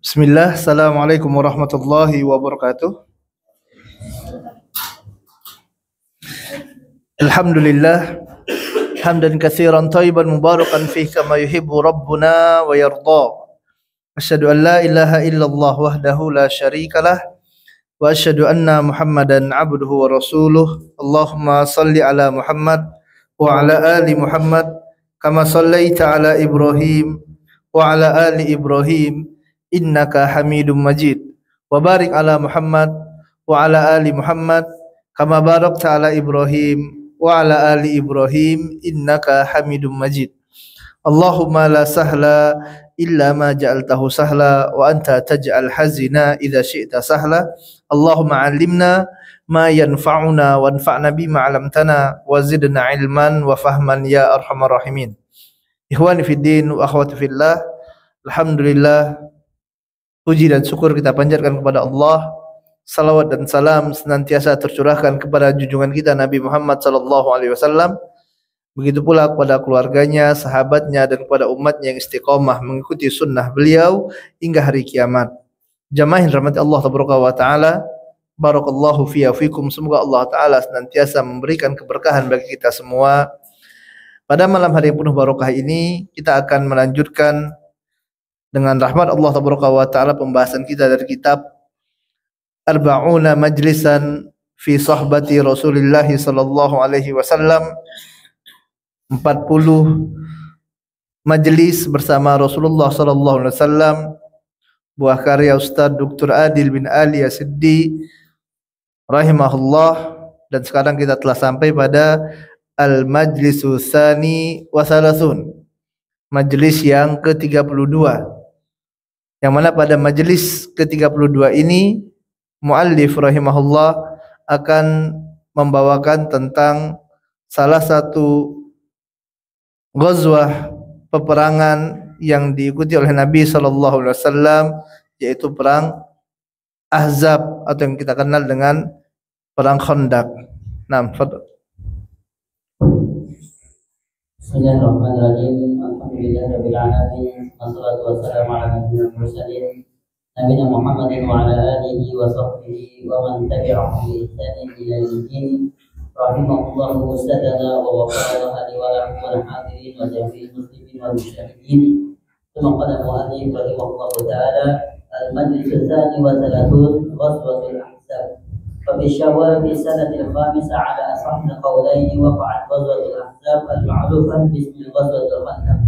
Bismillah, Assalamualaikum warahmatullahi wabarakatuh. Alhamdulillah, hamdan katsiran thayyiban mubarakan fihi kama yuhibbu rabbuna wa yarda. Asyhadu an la ilaha illallah wahdahu la syarikalah wa asyhadu anna Muhammadan abduhu wa rasuluh. Allahumma salli ala Muhammad wa ala ali Muhammad kama sallaita ala Ibrahim wa ala ali Ibrahim innaka Hamidum Majid. Wa barik ala Muhammad wa ala ali Muhammad kama barakta ala Ibrahim wa ala ali Ibrahim innaka Hamidum Majid. Allahumma la sahla illa ma ja'altahu sahla wa anta taj'al hazina idza syi'ta sahla. Allahumma 'allimna ma yanfa'una wanfa'na bima 'allamtana wa zidna 'ilman wa fahman ya arhamar rahimin. Ikhwani fid din wa akhwati fillah. Alhamdulillah, puji dan syukur kita panjatkan kepada Allah. Salawat dan salam senantiasa tercurahkan kepada junjungan kita Nabi Muhammad sallallahu alaihi wasallam. Begitu pula kepada keluarganya, sahabatnya dan kepada umatnya yang istiqamah mengikuti sunnah beliau hingga hari kiamat. Jamaah yang dirahmati Allah wa taala, barakallahu fiya fikum. Semoga Allah taala senantiasa memberikan keberkahan bagi kita semua. Pada malam hari yang penuh barokah ini kita akan melanjutkan dengan rahmat Allah wa taala pembahasan kita dari kitab Arba'una Majlisan fi Sahbati Rasulillah sallallahu alaihi wasallam. 40 majelis bersama Rasulullah sallallahu alaihi wasallam, buah karya Ustaz Dr. Adil bin Ali As-Siddi rahimahullah. Dan sekarang kita telah sampai pada Al-Majlisu Tsani wa Thalathun, majelis yang ke-32, yang mana pada majelis ke-32 ini muallif rahimahullah akan membawakan tentang salah satu ghazwah peperangan yang diikuti oleh Nabi sallallahu alaihi wasallam, yaitu perang Ahzab atau yang kita kenal dengan perang Khandaq. Naam, fadhal. Bismillahirrahmanirrahim. Alhamdulillahirabbil alamin. Wassalatu wassalamu ala nabiyyil mursalin nabiyina Muhammadin wa ala alihi wa sahbihi wa man tabi'ahum bi ihsanin ila yaumil. Rahimahullahu ustadana wa wafa'ala li wa lahum wal hadirin wa jami'il muslimin wal musyahidin. Tsumma qala mu'allif rahimahullahu ta'ala al-majlis tsani wa thalathun ghazwatul ahzab. Fa fi syawal fi sanatil khamisah ala asahhi qawlaini waqa'at ghazwatul ahzab al-ma'rufah bismi ghazwatul khandaq.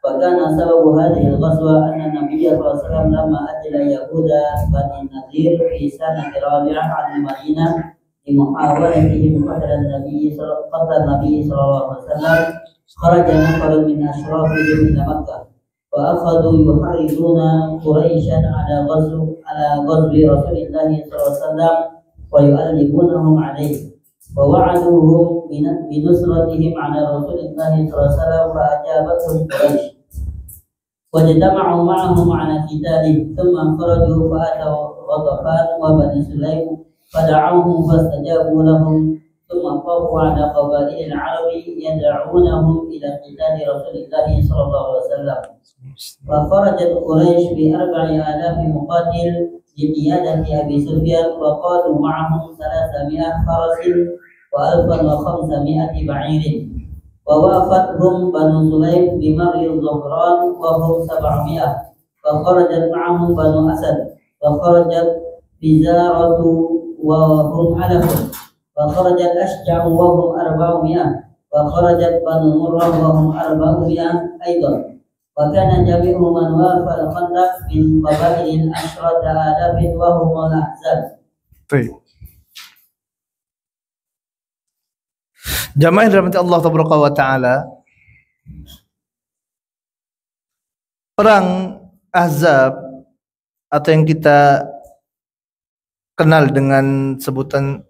Wa kana sababu hadhihi al-ghazwa anna an-nabiy sallallahu alaihi wasallam lamma ajla yahuda bani nadir fi sanati rabi'ah al-madinah بمحاولتهم قتل النبي صلى الله عليه وسلم خرج نفر من أشرافهم إلى مكة وأخذوا يحرضون قريشا على غزو رسول الله صلى الله عليه وسلم ويؤلفونهم عليه ووعدوهم بنصرتهم على رسول الله صلى الله عليه وسلم فأجابتهم قريش واجتمعوا معهم على قتاله ثم خرجوا فأتوا غطفان وبني سليم فدعوهم فاستجابوا لهم ثم طافوا على قبائل العرب يدعونهم إلى قتال رسول الله صلى الله عليه وسلم. فخرجت قريش ب4,000 مقاتل بقيادة أبي سفيان وقادوا معهم 300 فرس و1,500 بعير. ووافتهم بنو سليم بمر الظهران وهم 700. فخرجت معهم بنو أسد وخرجت بزارة وهم ألف. وخرجت أشجع وهم 400. وخرجت بنو مرة وهم 400 أيضا. وكان جميع من وافى الخندق من قبائل 10,000 وهم الأحزاب. Jamaah yang dirahmati Allah wa taala, perang Ahzab atau yang kita kenal dengan sebutan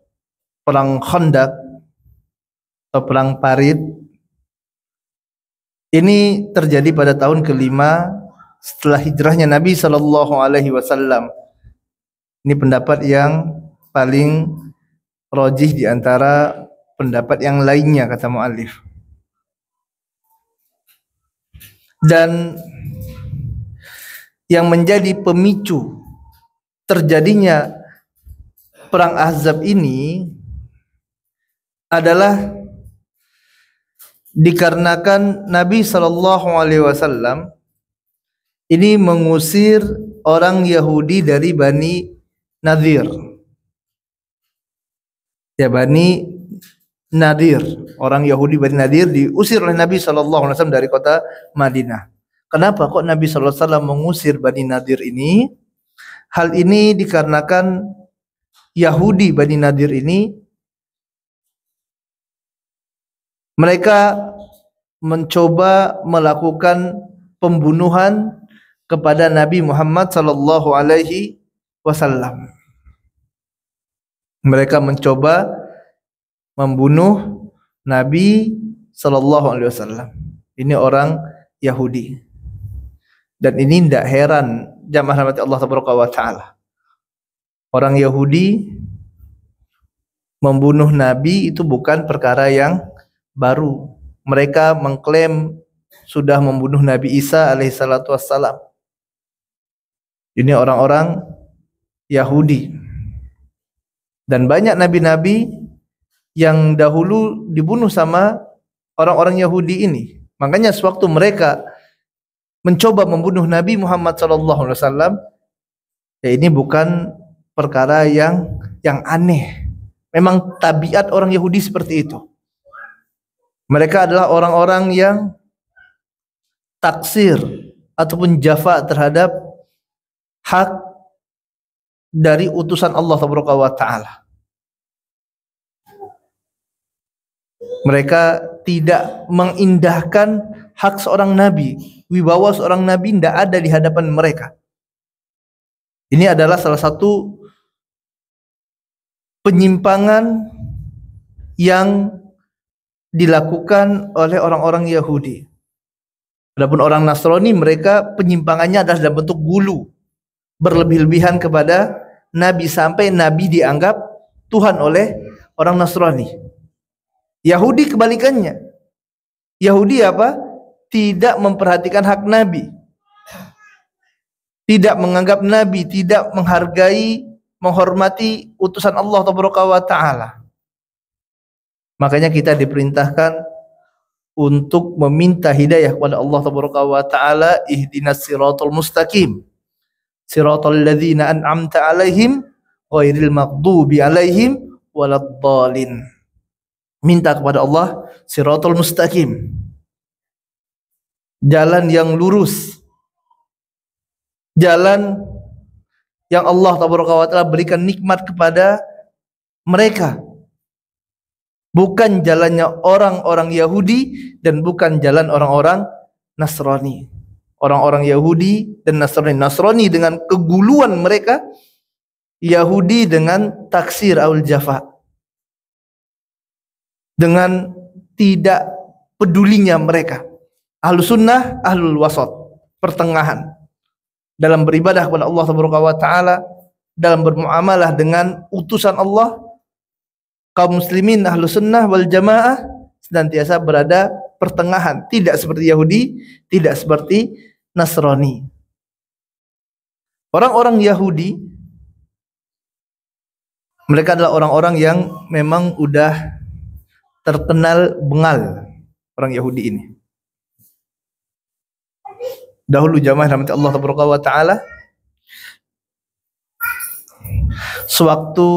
perang Khandaq atau perang Parit ini terjadi pada tahun ke-5 setelah hijrahnya Nabi sallallahu alaihi wasallam. Ini pendapat yang paling rajih di antara pendapat yang lainnya, kata muallif. Dan yang menjadi pemicu terjadinya perang Ahzab ini adalah dikarenakan Nabi Shallallahu Alaihi Wasallam ini mengusir orang Yahudi dari Bani Nadir. Ya, Bani Nadir, orang Yahudi Bani Nadir diusir oleh Nabi Shallallahu Alaihi Wasallam dari kota Madinah. Kenapa kok Nabi Shallallahu Alaihi Wasallam mengusir Bani Nadir ini? Hal ini dikarenakan Yahudi Bani Nadir ini mereka mencoba melakukan pembunuhan kepada Nabi Muhammad sallallahu alaihi wasallam. Mereka mencoba membunuh Nabi sallallahu alaihi wasallam. Ini orang Yahudi. Dan ini tidak heran jamaah rahmati Allah wa taala. Orang Yahudi membunuh Nabi itu bukan perkara yang baru. Mereka mengklaim sudah membunuh Nabi Isa alaihissalatu wassalam. Ini orang-orang Yahudi. Dan banyak nabi-nabi yang dahulu dibunuh sama orang-orang Yahudi ini. Makanya sewaktu mereka mencoba membunuh Nabi Muhammad SAW, ya ini bukan perkara yang aneh. Memang tabiat orang Yahudi seperti itu. Mereka adalah orang-orang yang taksir ataupun jafa terhadap hak dari utusan Allah Taala. Mereka tidak mengindahkan hak seorang nabi, wibawa seorang nabi tidak ada di hadapan mereka. Ini adalah salah satu penyimpangan yang dilakukan oleh orang-orang Yahudi. Adapun orang Nasrani, mereka penyimpangannya adalah dalam bentuk gulu, berlebih-lebihan kepada Nabi sampai Nabi dianggap Tuhan oleh orang Nasrani. Yahudi kebalikannya. Yahudi apa? Tidak memperhatikan hak Nabi, tidak menganggap Nabi, tidak menghargai, menghormati utusan Allah Taala. Makanya kita diperintahkan untuk meminta hidayah kepada Allah Taala, ihdinas siratal mustaqim, siratal ladzina an'amta alaihim ghairil maghdubi alaihim waladdallin. Minta kepada Allah siratal mustaqim, jalan yang lurus, jalan yang Allah Taala berikan nikmat kepada mereka. Bukan jalannya orang-orang Yahudi dan bukan jalan orang-orang Nasrani. Orang-orang Yahudi dan Nasrani. Nasrani dengan keguluan mereka, Yahudi dengan taksir aul jafa. Dengan tidak pedulinya mereka. Ahlus sunnah, ahlul wasat, pertengahan. Dalam beribadah kepada Allah Taala, dalam bermuamalah dengan utusan Allah, kaum muslimin ahlus sunnah wal jamaah senantiasa berada pertengahan, tidak seperti Yahudi, tidak seperti Nasrani. Orang-orang Yahudi, mereka adalah orang-orang yang memang udah terkenal bengal, orang Yahudi ini. Dahulu jamaah rahmati Allah Taala, sewaktu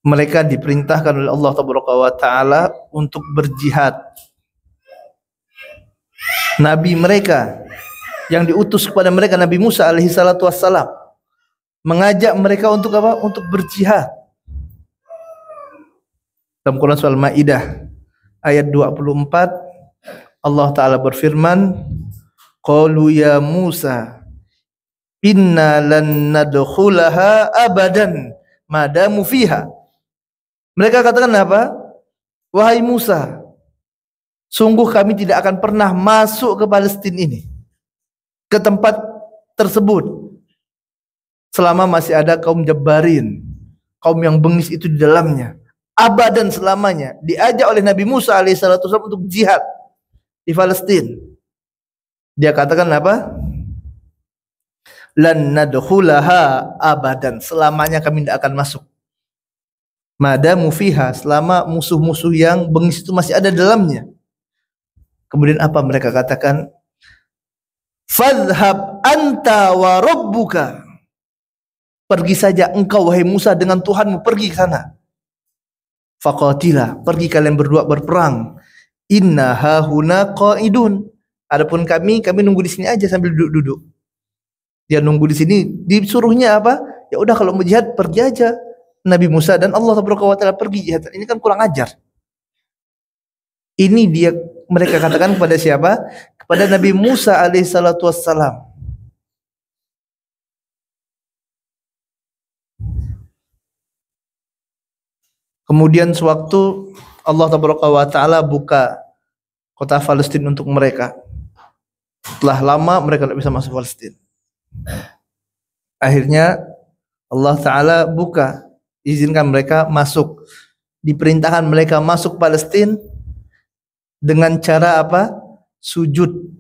mereka diperintahkan oleh Allah Taala untuk berjihad, Nabi mereka yang diutus kepada mereka, Nabi Musa alaihissalatu wassalam, mengajak mereka untuk apa? Untuk berjihad. Dalam Quran surah Al-Maidah ayat 24, Allah Ta'ala berfirman, qalu ya Musa inna lan nadkhulaha abadan madamu fiha. Mereka katakan apa? Wahai Musa, sungguh kami tidak akan pernah masuk ke Palestina ini, ke tempat tersebut, selama masih ada kaum Jabbarin, kaum yang bengis itu di dalamnya. Abadan, selamanya. Diajak oleh Nabi Musa alaihissalam untuk jihad di Palestina. Dia katakan apa? lan nadkhulaha abadan, selamanya kami tidak akan masuk. Madamu fiha, selama musuh-musuh yang bengis itu masih ada dalamnya. Kemudian apa mereka katakan? Fadhhab anta wa rabbuka, pergi saja engkau wahai Musa dengan Tuhanmu, pergi ke sana. Faqatila, pergi kalian berdua berperang. Inna hahuna qaidun, adapun kami nunggu di sini aja sambil duduk-duduk. Dia nunggu di sini, disuruhnya apa? Ya udah kalau mau jihad pergi aja. Nabi Musa dan Allah Taala pergi jihad. Ini kan kurang ajar. Ini dia mereka katakan kepada siapa? Kepada Nabi Musa alaihissalatu wassalam. Kemudian sewaktu Allah Taala buka kota Palestina untuk mereka, setelah lama mereka tidak bisa masuk Palestina. Akhirnya Allah Ta'ala buka, izinkan mereka masuk. Diperintahkan mereka masuk Palestina dengan cara apa? Sujud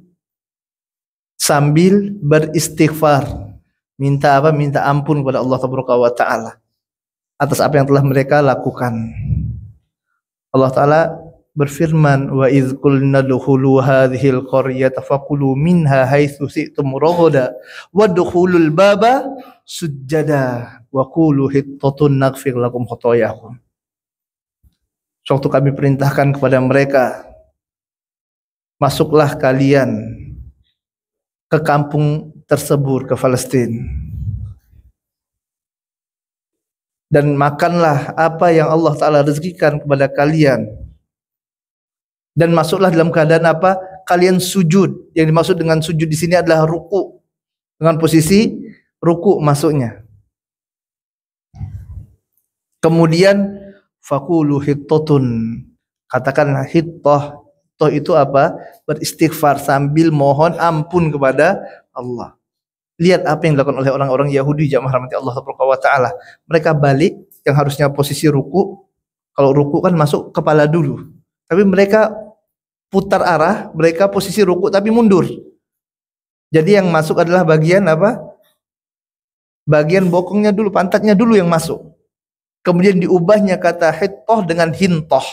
sambil beristighfar, minta apa? Minta ampun kepada Allah Ta'ala atas apa yang telah mereka lakukan. Allah Ta'ala berfirman, wa idz qulna dukhulu hadhil qaryata faqulu minha haitsu syi'tum raghada wadkhulul baba sujjada wa qulu hittatun naghfir lakum khotoyakum. Suatu kami perintahkan kepada mereka, masuklah kalian ke kampung tersebut, ke Palestina, dan makanlah apa yang Allah Ta'ala rezekikan kepada kalian. Dan masuklah dalam keadaan apa? Kalian sujud. Yang dimaksud dengan sujud di sini adalah ruku. Dengan posisi ruku masuknya. Kemudian faqulu hittatun, katakanlah hittah. Hittah itu apa? Beristighfar sambil mohon ampun kepada Allah. Lihat apa yang dilakukan oleh orang-orang Yahudi, jamaah rahmati Allah Subhanahu wa taala. Mereka balik yang harusnya posisi ruku. Kalau ruku kan masuk kepala dulu. Tapi mereka putar arah, mereka posisi ruku tapi mundur. Jadi yang masuk adalah bagian apa? Bagian bokongnya dulu, pantatnya dulu yang masuk. Kemudian diubahnya kata hittah dengan hintoh.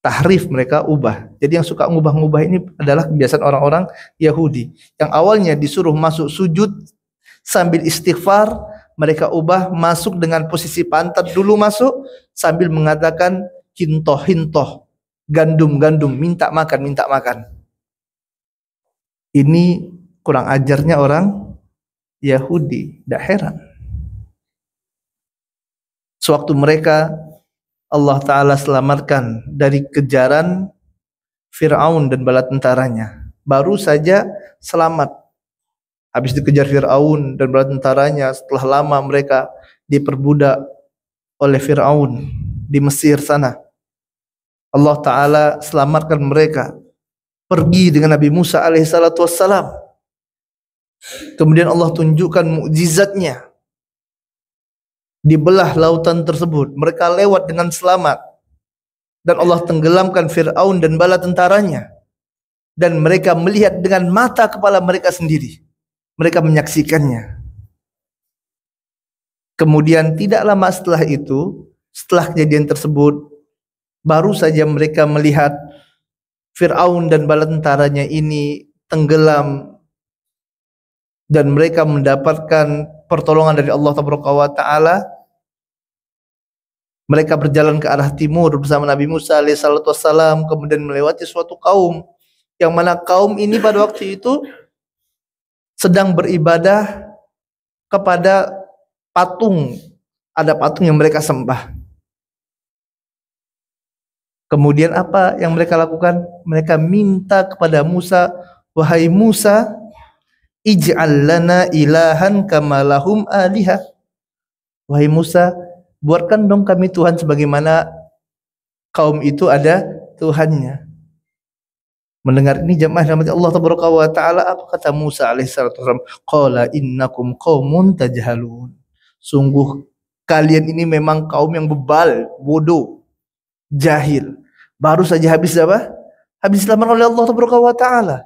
Tahrif, mereka ubah. Jadi yang suka ngubah-ngubah ini adalah kebiasaan orang-orang Yahudi. Yang awalnya disuruh masuk sujud sambil istighfar, mereka ubah masuk dengan posisi pantat dulu masuk sambil mengatakan hintoh, gandum, minta makan. Ini kurang ajarnya orang Yahudi, tidak heran. Sewaktu mereka Allah Ta'ala selamatkan dari kejaran Fir'aun dan bala tentaranya, baru saja selamat. Habis dikejar Fir'aun dan bala tentaranya, setelah lama mereka diperbudak oleh Fir'aun di Mesir sana. Allah Ta'ala selamatkan mereka, pergi dengan Nabi Musa alaihissalatu wassalam. Kemudian Allah tunjukkan mukjizatnya. Dibelah lautan tersebut, mereka lewat dengan selamat. Dan Allah tenggelamkan Fir'aun dan bala tentaranya. Dan mereka melihat dengan mata kepala mereka sendiri. Mereka menyaksikannya. Kemudian tidak lama setelah itu, setelah kejadian tersebut, baru saja mereka melihat Fir'aun dan bala tentaranya ini tenggelam, dan mereka mendapatkan pertolongan dari Allah Ta'ala. Mereka berjalan ke arah timur bersama Nabi Musa alaihissalam, kemudian melewati suatu kaum, yang mana kaum ini pada waktu itu sedang beribadah kepada patung. Ada patung yang mereka sembah. Kemudian apa yang mereka lakukan? Mereka minta kepada Musa, wahai Musa, ij'al lana ilahan kama lahum alihah. Wahai Musa, buatkan dong kami Tuhan sebagaimana kaum itu ada Tuhannya. Mendengar ini jemaah rahmat Allah Ta'ala, apa kata Musa alaihissalam? Qala innakum qaumun tajhalun. Sungguh kalian ini memang kaum yang bebal, bodoh, jahil. Baru saja habis apa? Habis diselamatkan oleh Allah Ta'ala.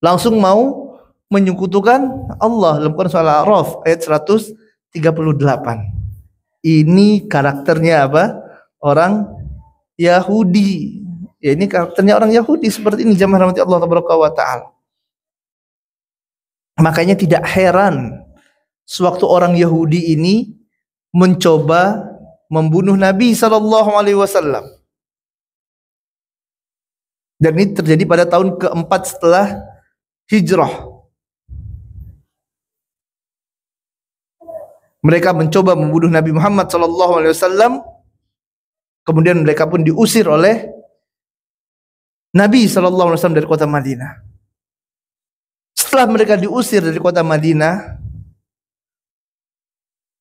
Langsung mau menyekutukan Allah dalam Quran surah Al-A'raf ayat 138. Ini karakternya apa? Orang Yahudi. Ya, ini karakternya orang Yahudi seperti ini, jamaah rahmati Allah taala. Makanya tidak heran sewaktu orang Yahudi ini mencoba membunuh Nabi SAW. Dan ini terjadi pada tahun keempat setelah hijrah. Mereka mencoba membunuh Nabi Muhammad SAW. Kemudian mereka pun diusir oleh Nabi SAW dari kota Madinah. Setelah mereka diusir dari kota Madinah,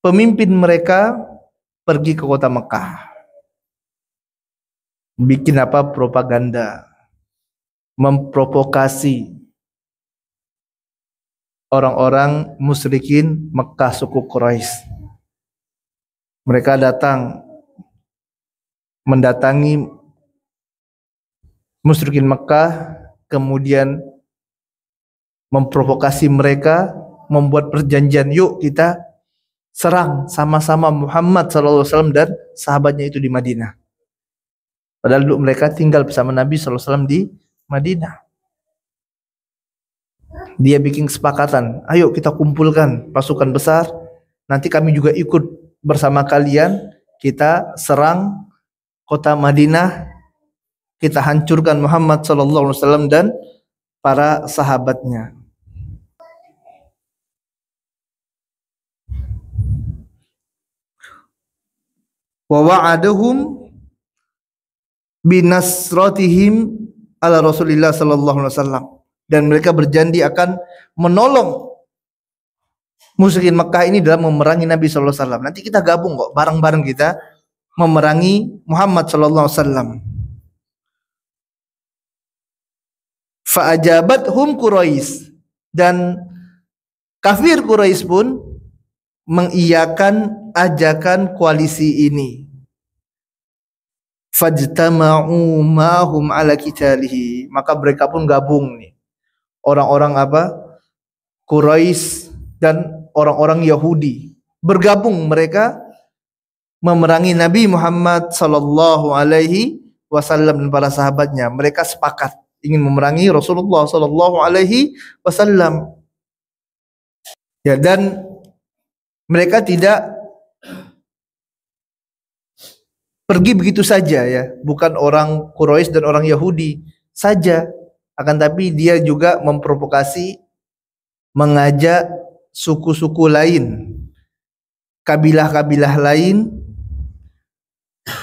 pemimpin mereka pergi ke kota Mekah. Bikin apa? Propaganda. Memprovokasi orang-orang musyrikin Mekah suku Quraisy. Mereka mendatangi musyrikin Mekah, kemudian memprovokasi mereka, membuat perjanjian, yuk kita serang sama-sama Muhammad SAW dan sahabatnya itu di Madinah. Padahal dulu mereka tinggal bersama Nabi SAW di Madinah. Dia bikin kesepakatan, ayo kita kumpulkan pasukan besar, nanti kami juga ikut bersama kalian, kita serang kota Madinah, kita hancurkan Muhammad SAW dan para sahabatnya. Wa wa'adahum binasratihim ala Rasulillah sallallahu alaihi wasallam, dan mereka berjanji akan menolong musyrikin Mekah ini dalam memerangi Nabi sallallahu alaihi wasallam. Nanti kita gabung kok, bareng-bareng kita memerangi Muhammad sallallahu alaihi wasallam. Fa ajabathum Quraisy, dan kafir Quraisy pun mengiyakan ajakan koalisi ini. Fajtama'u ma'hum ala qitalihi, maka mereka pun gabung nih. Orang-orang apa? Quraisy dan orang-orang Yahudi bergabung, mereka memerangi Nabi Muhammad sallallahu alaihi wasallam dan para sahabatnya. Mereka sepakat ingin memerangi Rasulullah sallallahu alaihi wasallam. Ya, dan mereka tidak pergi begitu saja ya, bukan orang Quraisy dan orang Yahudi saja, akan tapi dia juga memprovokasi, mengajak suku-suku lain, kabilah-kabilah lain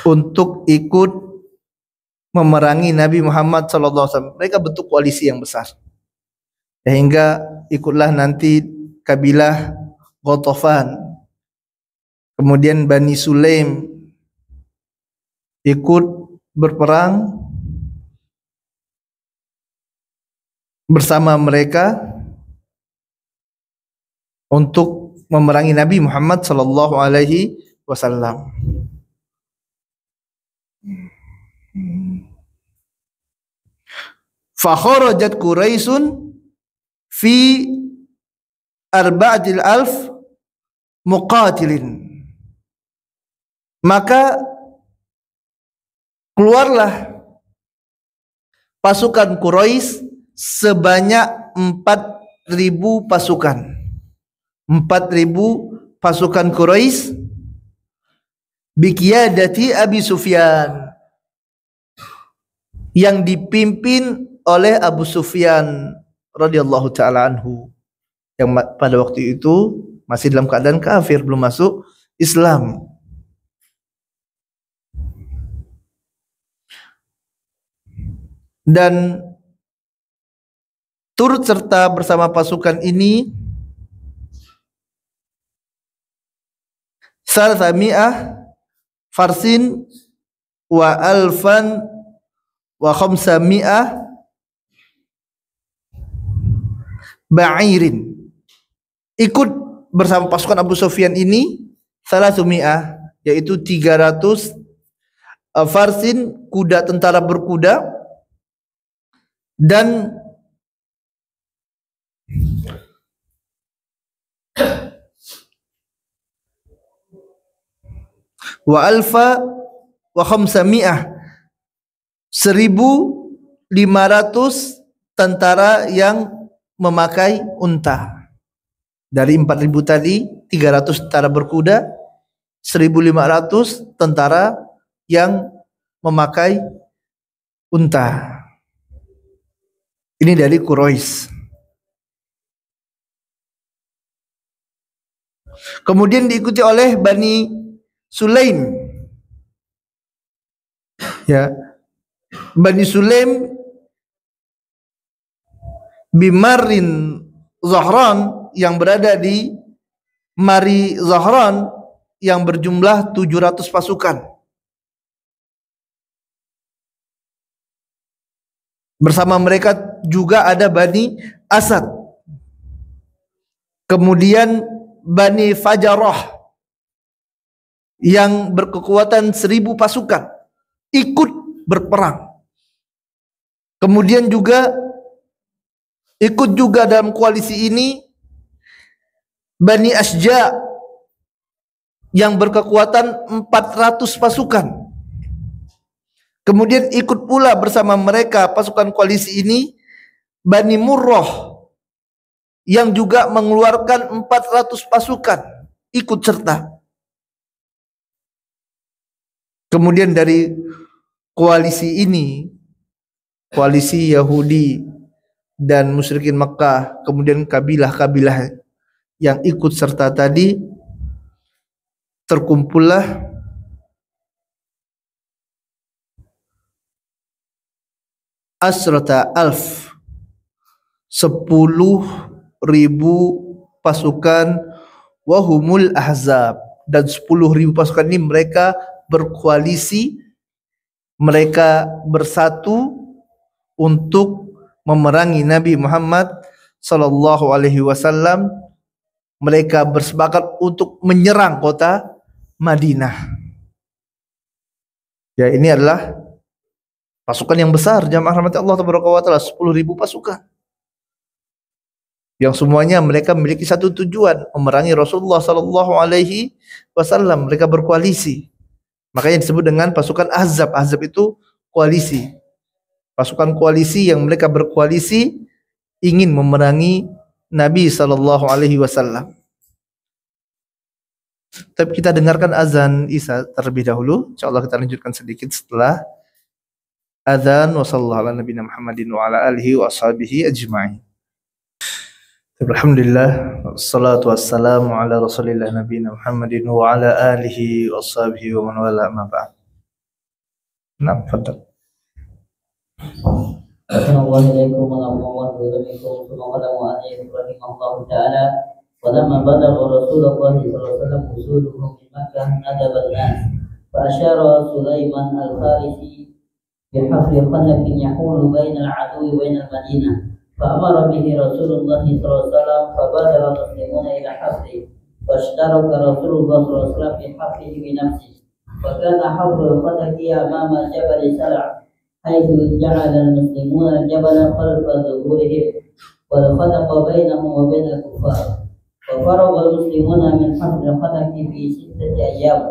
untuk ikut memerangi Nabi Muhammad SAW. Mereka bentuk koalisi yang besar, sehingga ikutlah nanti kabilah Ghatafan, kemudian Bani Sulaim ikut berperang bersama mereka untuk memerangi Nabi Muhammad sallallahu alaihi wasallam. Fa kharajat Quraisyun fi 4,000 muqatilin, maka keluarlah pasukan Quraisy sebanyak 4.000 pasukan. 4.000 pasukan Quraisy biqiyadati Abi Sufyan, yang dipimpin oleh Abu Sufyan radhiyallahu taala anhu, yang pada waktu itu masih dalam keadaan kafir, belum masuk Islam. Dan turut serta bersama pasukan ini Salsami'ah Farsin wa alfan wa khamsami'ah ba'irin. Ikut bersama pasukan Abu Sufyan ini Salasumi'ah, yaitu 300 Farsin, kuda tentara berkuda, dan wa alfa wa khamsami'ah, 1.500 tentara yang memakai unta. Dari 4.000 tadi, 300 tentara berkuda, 1.500 tentara yang memakai unta. Ini dari Quraisy. Kemudian diikuti oleh Bani Sulaim. Ya. Bani Sulaim bimarin Zahran, yang berada di Mari Zahran, yang berjumlah 700 pasukan. Bersama mereka juga ada Bani Asad. Kemudian Bani Fajarah yang berkekuatan 1.000 pasukan ikut berperang. Kemudian juga ikut juga dalam koalisi ini Bani Asja yang berkekuatan 400 pasukan. Kemudian ikut pula bersama mereka pasukan koalisi ini Bani Murrah yang juga mengeluarkan 400 pasukan ikut serta. Kemudian dari koalisi ini, koalisi Yahudi dan musyrikin Makkah, kemudian kabilah-kabilah yang ikut serta tadi, terkumpullah asrata alf, 10.000 pasukan, wahumul ahzab, dan 10.000 pasukan ini mereka berkoalisi, mereka bersatu untuk memerangi Nabi Muhammad sallallahu alaihi wasallam. Mereka bersepakat untuk menyerang kota Madinah. Ya, ini adalah pasukan yang besar, jamaah rahmat Allah taala, 10.000 pasukan. Yang semuanya mereka memiliki satu tujuan, memerangi Rasulullah sallallahu alaihi wasallam. Mereka berkoalisi. Makanya disebut dengan pasukan Ahzab. Ahzab itu koalisi. Pasukan koalisi yang mereka berkoalisi ingin memerangi Nabi sallallahu alaihi wasallam. Tapi kita dengarkan azan Isya terlebih dahulu. Insyaallah kita lanjutkan sedikit setelah azan. Wa sallallahu ala nabiyina Muhammadin wa ala alihi wa ashabihi ajma'in. Alhamdulillah, wassalatu wassalamu ala rasulillah nabiyina Muhammadin wa ala alihi wa ashabihi wa man wala, ma ba'd. Nah, fadal. Assalamualaikum warahmatullahi wabarakatuh. Summa rahimahullahu ta'ala wa lamma balagha Rasulullah sallallahu alaihi wasallam usuluhu min Makkah nadaba an-nas fa asyara Sulaiman al-Farisi bi hafri khandaqin yahulu baina al-'adwi wa baina al-Madinah. فأمر به رسول الله صلى الله عليه وسلم فبادر المسلمون إلى حفره واشترك رسول الله صلى الله عليه وسلم في حفره بنفسه وكان حفر الخندق أمام جبل سلع حيث جعل المسلمون الجبل خلف ظهورهم والخندق بينهم وبين الكفار وفرغ المسلمون من حفر الخندق في 6 أيام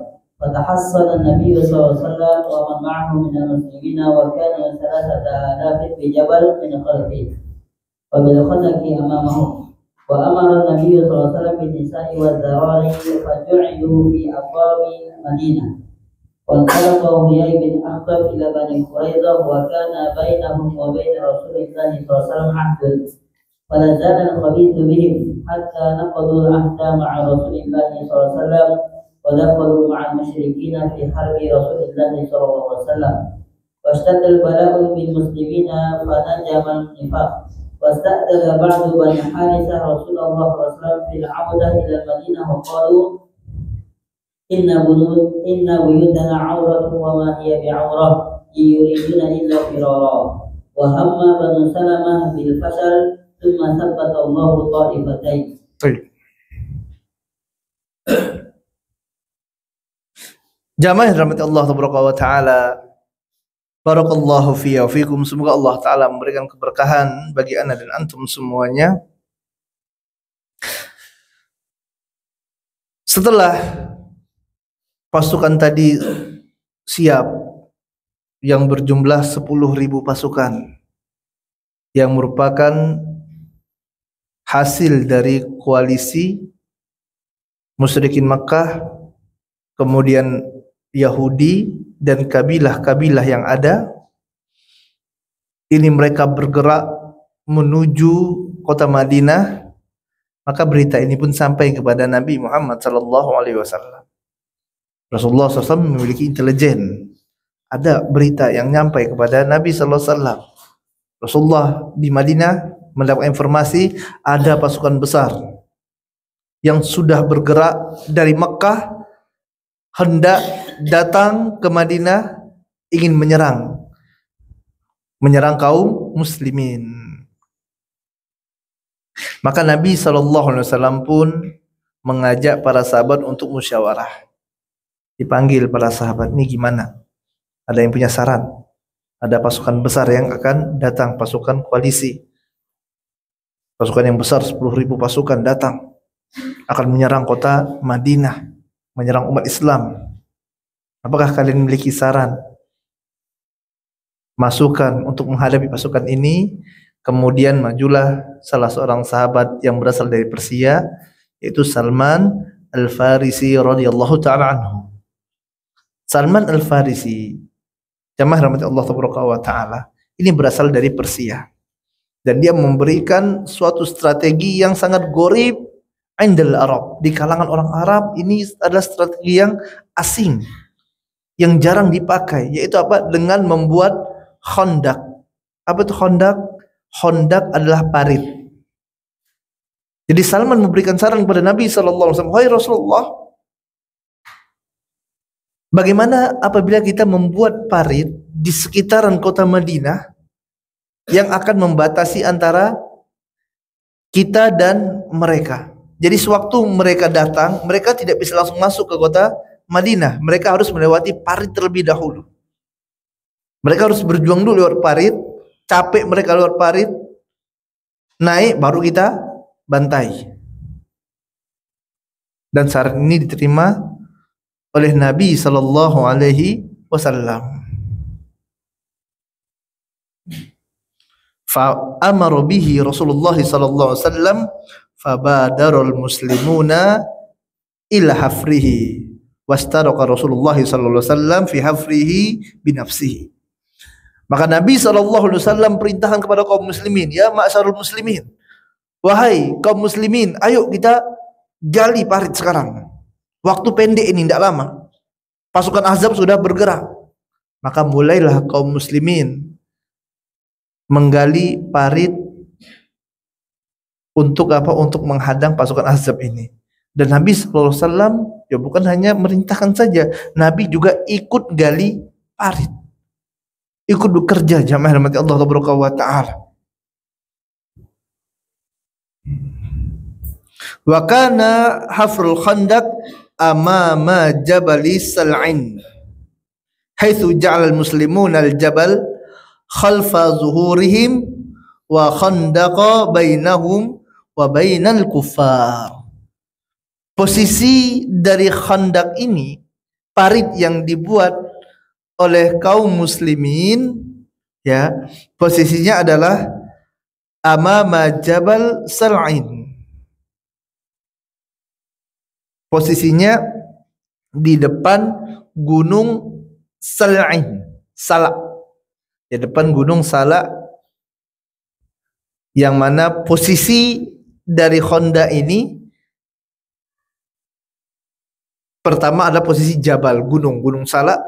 فتحصن النبي صلى الله عليه وسلم ومن معه من المسلمين وكانوا 3,000 بجبل من خلفه وبالخندق أمامه وأمر النبي صلى الله عليه وسلم بالنساء والذراري فجعلوا في أبواب المدينة وانطلق هيي بن أخطب إلى بني قريظة وكان بينهم وبين رسول الله صلى الله عليه وسلم عهد فلا زال الخبيث بهم حتى نقضوا العهد مع رسول الله صلى الله عليه وسلم ودخلوا مع المشركين في حرب رسول الله صلى الله عليه وسلم واشتد البلاء بالمسلمين فنجم النفاق واستأذن بعض بني حارثة رسول الله صلى الله عليه وسلم في العودة إلى المدينة وقالوا إن بيوتنا عورة وما هي بعورة إن يريدون إلا فرارا وهم بنو سلمة بالفشل ثم ثبت الله طائفتين. Jamaah rahmat Allah taala. Barakallahu fiyya wa fikum. Semoga Allah Ta'ala memberikan keberkahan bagi ana dan antum semuanya. Setelah pasukan tadi siap, yang berjumlah 10.000 pasukan, yang merupakan hasil dari koalisi musyrikin Makkah, kemudian Yahudi dan kabilah-kabilah yang ada. Ini mereka bergerak menuju kota Madinah. Maka berita ini pun sampai kepada Nabi Muhammad sallallahu alaihi wasallam. Rasulullah SAW memiliki intelijen. Ada berita yang nyampai kepada Nabi sallallahu alaihi wasallam. Rasulullah di Madinah mendapat informasi ada pasukan besar yang sudah bergerak dari Mekah hendak datang ke Madinah, ingin menyerang kaum muslimin. Maka Nabi SAW pun mengajak para sahabat untuk musyawarah. Dipanggil para sahabat, ini gimana? Ada yang punya saran? Ada pasukan besar yang akan datang, pasukan koalisi. Pasukan yang besar, 10.000 pasukan datang, akan menyerang kota Madinah, menyerang umat Islam. Apakah kalian memiliki saran, masukan untuk menghadapi pasukan ini? Kemudian majulah salah seorang sahabat yang berasal dari Persia, yaitu Salman Al-Farisi radhiyallahu ta'ala anhu. Salman Al-Farisi, jamaah rahmati Allah taala, ini berasal dari Persia. Dan dia memberikan suatu strategi yang sangat gharib indal Arab. Di kalangan orang Arab ini adalah strategi yang asing, yang jarang dipakai, yaitu apa? Dengan membuat khandak. Apa itu khandak? Khandak adalah parit. Jadi Salman memberikan saran kepada Nabi SAW, "Wahai Rasulullah, bagaimana apabila kita membuat parit di sekitaran kota Madinah yang akan membatasi antara kita dan mereka? Jadi sewaktu mereka datang, mereka tidak bisa langsung masuk ke kota Madinah. Mereka harus melewati parit terlebih dahulu. Mereka harus berjuang dulu lewat parit, capek mereka lewat parit, naik baru kita bantai." Dan saran ini diterima oleh Nabi sallallahu alaihi wasallam. Fa amara bihi Rasulullah sallallahu alaihi wasallam fabadarul muslimuna ila hafrihi wastaraqa Rasulullah sallallahu alaihi wasallam fi hafrihi binafsihi. Maka Nabi SAW perintahkan kepada kaum muslimin, ya ma'syarul muslimin, wahai kaum muslimin, ayo kita gali parit sekarang. Waktu pendek ini, tidak lama. Pasukan Ahzab sudah bergerak. Maka mulailah kaum muslimin menggali parit untuk apa? Untuk menghadang pasukan Ahzab ini. Dan Nabi SAW ya bukan hanya merintahkan saja, Nabi juga ikut gali parit, ikut bekerja, jamaah rahmati Allah taala. Wa kana hafrul khandaq amama jabali sal'in haitsu ja'ala al-muslimuna al-jabal khalfa zuhurihim wa khandaqa bainahum wa bainal kuffar. Posisi dari khandak ini, parit yang dibuat oleh kaum muslimin, ya, posisinya adalah amama jabal sal'in. Posisinya di depan gunung Sal'in, Salak. Di depan gunung Salak, yang mana posisi dari Honda ini pertama adalah posisi Jabal, gunung Salak,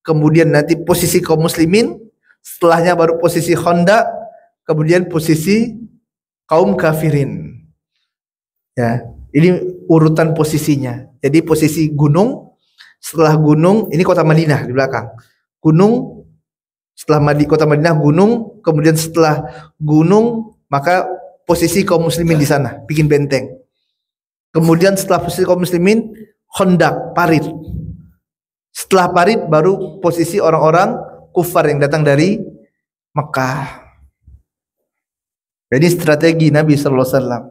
kemudian nanti posisi kaum muslimin, setelahnya baru posisi Honda, kemudian posisi kaum kafirin. Ya, ini urutan posisinya. Jadi posisi gunung, setelah gunung ini kota Madinah di belakang. Gunung, setelah kota Madinah gunung, kemudian setelah gunung maka posisi kaum muslimin di sana, bikin benteng. Kemudian setelah posisi kaum muslimin, khandak, parit. Setelah parit baru posisi orang-orang kufar yang datang dari Mekah. Jadi strategi Nabi sallallahu alaihi wasallam.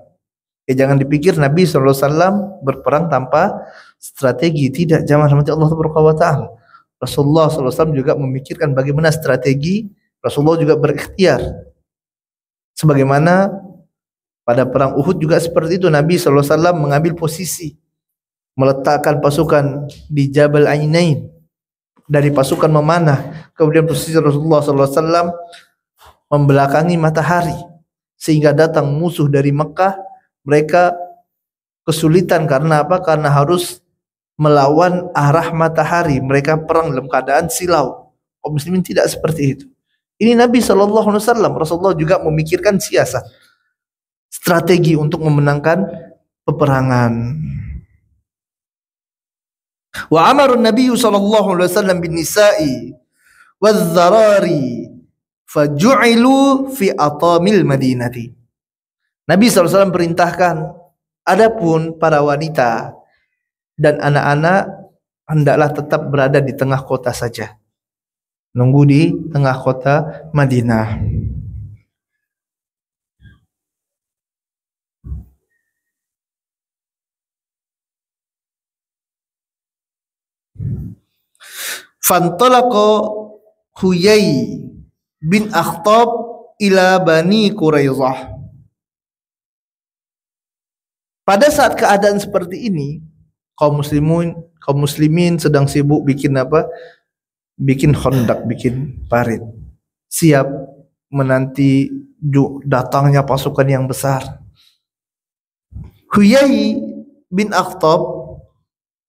Ya jangan dipikir Nabi SAW berperang tanpa strategi. Tidak, jangan rahmati Allah Taala. Rasulullah SAW juga memikirkan bagaimana strategi. Rasulullah juga berikhtiar. Sebagaimana pada perang Uhud juga seperti itu. Nabi SAW mengambil posisi, meletakkan pasukan di Jabal Ainain dari pasukan memanah. Kemudian posisi Rasulullah SAW membelakangi matahari, sehingga datang musuh dari Mekah. Mereka kesulitan karena apa? Karena harus melawan arah matahari. Mereka perang dalam keadaan silau. Kaum muslimin tidak seperti itu. Ini Nabi SAW, Rasulullah juga memikirkan siasat, strategi untuk memenangkan peperangan. Wa amara an-nabiy sallallahu alaihi wasallam bin nisa'i wadh-dharari faju'ilu fi atamil madinati. Nabi SAW perintahkan, adapun para wanita dan anak-anak hendaklah tetap berada di tengah kota saja, nunggu di tengah kota Madinah. Fantalaqa Huyai bin Akhtab ila Bani Quraizah. Pada saat keadaan seperti ini, kaum muslimin sedang sibuk bikin apa? Bikin khandak, bikin parit, siap menanti datangnya pasukan yang besar. Huyai bin Akhtab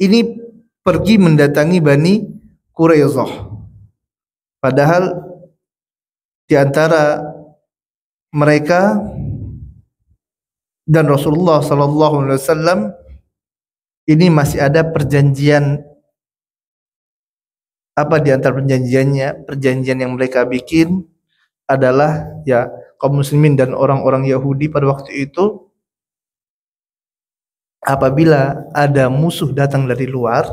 ini pergi mendatangi Bani Quraizah. Padahal di antara mereka dan Rasulullah sallallahu alaihi wasallam ini masih ada perjanjian. Apa di antara perjanjiannya? Perjanjian yang mereka bikin adalah ya kaum muslimin dan orang-orang Yahudi pada waktu itu, apabila ada musuh datang dari luar,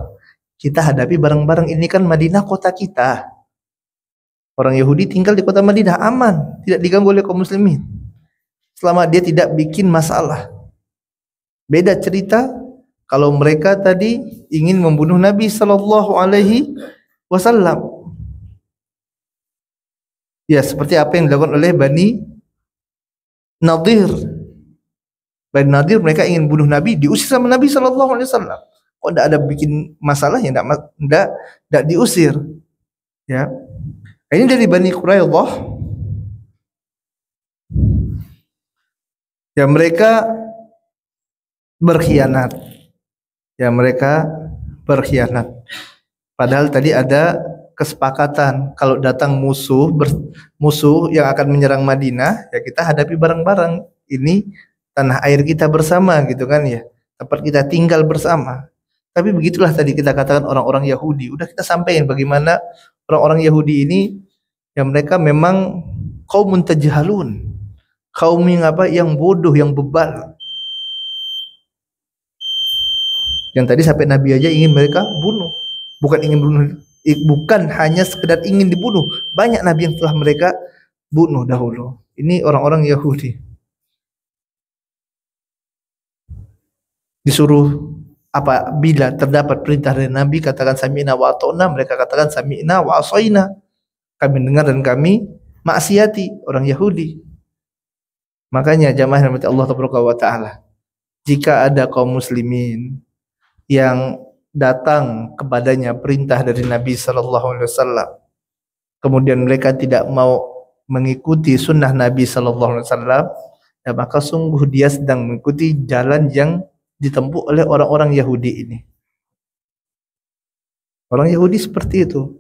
kita hadapi bareng-bareng. Ini kan Madinah kota kita. Orang Yahudi tinggal di kota Madinah aman, tidak diganggu oleh kaum muslimin selama dia tidak bikin masalah. Beda cerita kalau mereka tadi ingin membunuh Nabi sallallahu alaihi wasallam. Ya, seperti apa yang dilakukan oleh Bani Nadir. Bani Nadir mereka ingin bunuh Nabi, diusir sama Nabi sallallahu alaihi wasallam. Kok tidak ada bikin masalah ya, tidak diusir. Ya. Ini dari Bani Quraizah. Ya, mereka berkhianat. Ya, mereka berkhianat. Padahal tadi ada kesepakatan kalau datang musuh yang akan menyerang Madinah, ya kita hadapi bareng-bareng. Ini tanah air kita bersama gitu kan ya. Tempat kita tinggal bersama. Tapi begitulah tadi kita katakan orang-orang Yahudi. Udah kita sampaikan bagaimana orang-orang Yahudi ini ya mereka memang kaum muntajhalun. Kaum yang apa? Yang bodoh, yang bebal. Yang tadi sampai Nabi aja ingin mereka bunuh. Bukan hanya sekedar ingin dibunuh. Banyak Nabi yang telah mereka bunuh dahulu. Ini orang-orang Yahudi. Disuruh apabila terdapat perintah dari Nabi, katakan sami'na wa ata'na. Mereka katakan sami'na wa asaina. Kami dengar dan kami maksiati. Orang Yahudi. Makanya jamaah yang dirahmati Allah Taala, jika ada kaum muslimin yang datang kepadanya perintah dari Nabi sallallahu alaihi wasallam, kemudian mereka tidak mau mengikuti sunnah Nabi sallallahu alaihi wasallam, ya maka sungguh dia sedang mengikuti jalan yang ditempuh oleh orang-orang Yahudi ini. Orang Yahudi seperti itu.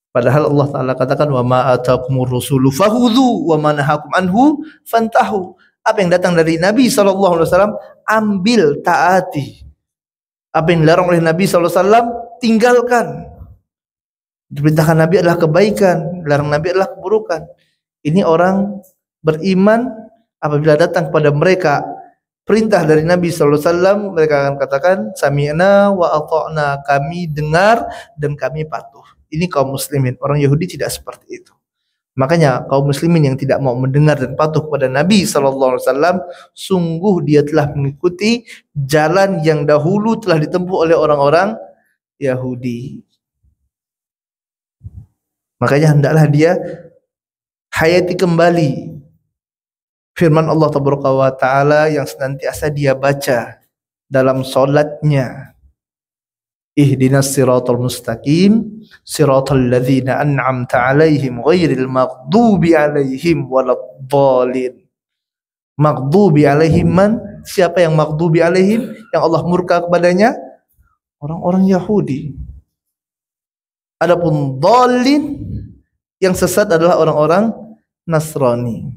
Padahal Allah Ta'ala katakan wa ma atakumur rasulu fakhudhu wa ma nahakum anhu fantahu. Apa yang datang dari Nabi sallallahu alaihi wasallam ambil, taati. Apa yang dilarang oleh Nabi sallallahu alaihi wasallam tinggalkan. Diperintahkan Nabi adalah kebaikan, dilarang Nabi adalah keburukan. Ini orang beriman apabila datang kepada mereka perintah dari Nabi sallallahu alaihi wasallam, mereka akan katakan sami'na wa ata'na, kami dengar dan kami patuh. Ini kaum muslimin. Orang Yahudi tidak seperti itu. Makanya kaum muslimin yang tidak mau mendengar dan patuh kepada Nabi sallallahu alaihi wasallam, sungguh dia telah mengikuti jalan yang dahulu telah ditempuh oleh orang-orang Yahudi. Makanya hendaklah dia hayati kembali firman Allah Taala yang senantiasa dia baca dalam solatnya. Ihdinas siratal mustaqim siratal ladzina an'amta 'alaihim ghairil maghdubi 'alaihim waladdallin. Maghdubi 'alaihim man? Siapa yang maghdubi 'alaihim? Yang Allah murka kepadanya? Orang-orang Yahudi. Adapun dallin, yang sesat adalah orang-orang Nasrani.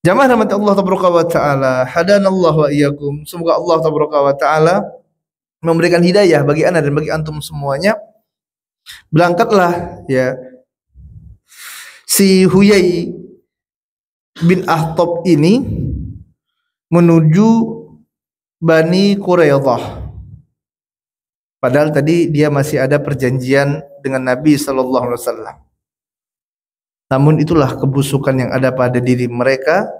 Jamaah rahmat Allah tabaraka wa taala, hadanallahu wa iyyakum. Semoga Allah tabaraka wa taala memberikan hidayah bagi ana dan bagi antum semuanya. Berangkatlah ya si Huyai bin Akhtab ini menuju Bani Quraidah. Padahal tadi dia masih ada perjanjian dengan Nabi sallallahu alaihi wasallam. Namun itulah kebusukan yang ada pada diri mereka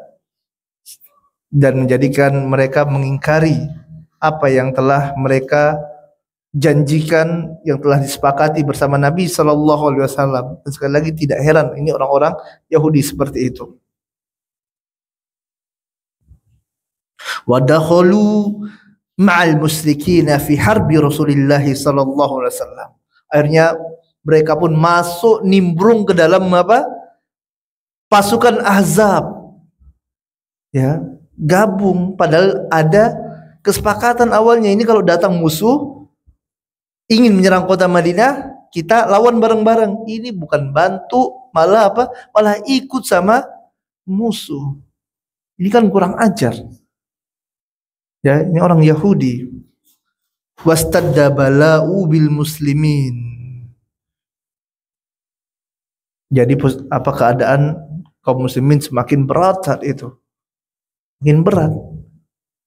dan menjadikan mereka mengingkari apa yang telah mereka janjikan, yang telah disepakati bersama Nabi sallallahu alaihi wasallam. Dan sekali lagi tidak heran ini orang-orang Yahudi seperti itu. Wa dakhalu ma'al musyrikina fi harbi Rasulillah sallallahu alaihi wasallam. Akhirnya mereka pun masuk nimbrung ke dalam apa? Pasukan Ahzab. Ya, gabung padahal ada kesepakatan awalnya ini kalau datang musuh ingin menyerang kota Madinah, kita lawan bareng-bareng. Ini bukan bantu, malah apa? Malah ikut sama musuh. Ini kan kurang ajar. Ya, ini orang Yahudi. Wastadda bala'u bil muslimin. Jadi apa keadaan kaum muslimin semakin berat saat itu. Makin berat.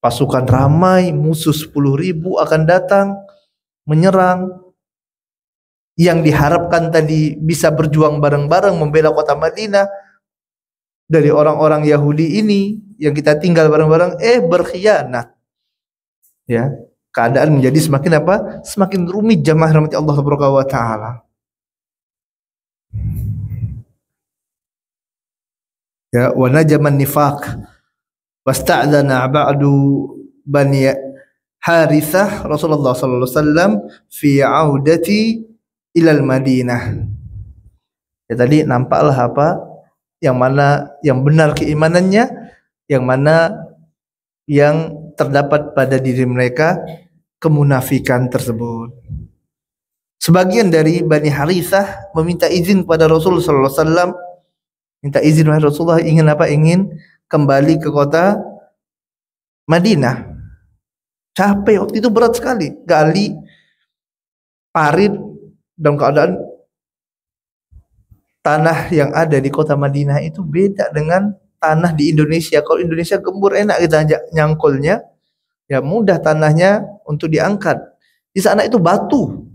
Pasukan ramai, musuh 10.000 akan datang menyerang. Yang diharapkan tadi bisa berjuang bareng-bareng membela kota Madinah dari orang-orang Yahudi ini yang kita tinggal bareng-bareng berkhianat. Ya, keadaan menjadi semakin apa? Semakin rumit jamaah rahmati Allah subhanahu wa taala. Ya, wa najaman nifaq wasta'dana ba'du Bani Harithah Rasulullah sallallahu alaihi wasallam fi audati ilal Madinah. Ya, tadi nampaklah apa yang mana yang benar keimanannya, yang mana yang terdapat pada diri mereka kemunafikan tersebut. Sebagian dari Bani Harithah meminta izin kepada Rasulullah sallallahu alaihi wasallam, minta izin wahai Rasulullah, ingin apa? Ingin kembali ke kota Madinah. Capek waktu itu, berat sekali. Gali parit dalam keadaan tanah yang ada di kota Madinah itu beda dengan tanah di Indonesia. Kalau Indonesia gembur, enak kita nyangkulnya, ya mudah tanahnya untuk diangkat. Di sana itu batu,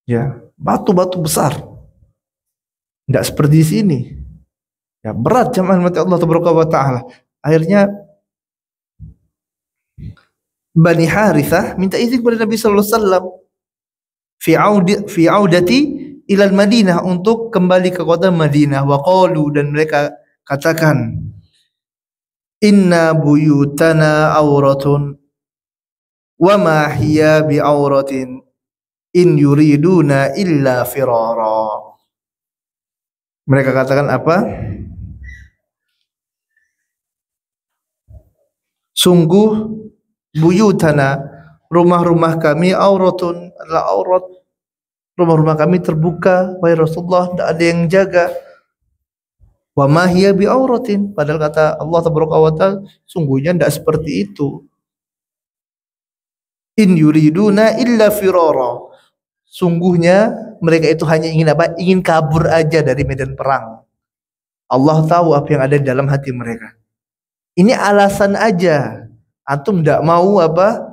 ya batu-batu besar. Tidak seperti di sini. Ya berat jamaah mati Allah taala. Akhirnya Bani Harithah minta izin kepada Nabi sallallahu alaihi wasallam fi audati ilal Madinah, untuk kembali ke kota Madinah. Wa qalu, dan mereka katakan, inna buyutana auratun wa ma hiya bi auratin in yuriduna illa firara. Mereka katakan apa? Sungguh buyutana, rumah-rumah kami, auratun, adalah aurat. Rumah-rumah kami terbuka, wahai Rasulullah, tidak ada yang jaga. Wa ma hiya bi auratin, padahal kata Allah tabaraka wa taala, sungguhnya tidak seperti itu. In yuriduna illa firara. Sungguhnya mereka itu hanya ingin apa? Ingin kabur aja dari medan perang. Allah tahu apa yang ada di dalam hati mereka. Ini alasan aja. Antum tidak mau apa?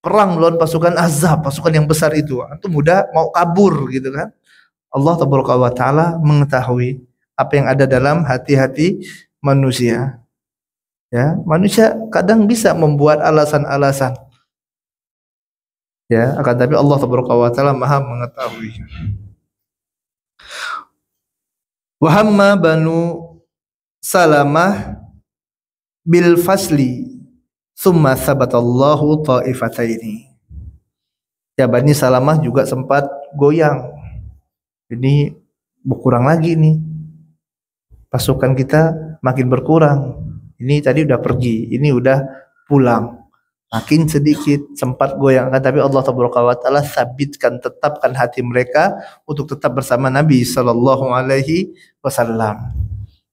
Perang melawan pasukan Ahzab, pasukan yang besar itu. Antum udah mau kabur gitu kan. Allah Taala mengetahui apa yang ada dalam hati-hati manusia. Ya, manusia kadang bisa membuat alasan-alasan. Ya, akan tapi Allah Taala Maha mengetahui. Wa hamma banu Salamah bil fasli summa sabatallahu ta'ifataini. Ya, Bani Salamah juga sempat goyang. Ini berkurang lagi nih. Pasukan kita makin berkurang. Ini tadi udah pergi, ini udah pulang. Makin sedikit, sempat goyang. Tapi Allah Taala sabitkan, tetapkan hati mereka untuk tetap bersama Nabi Sallallahu Alaihi Wasallam.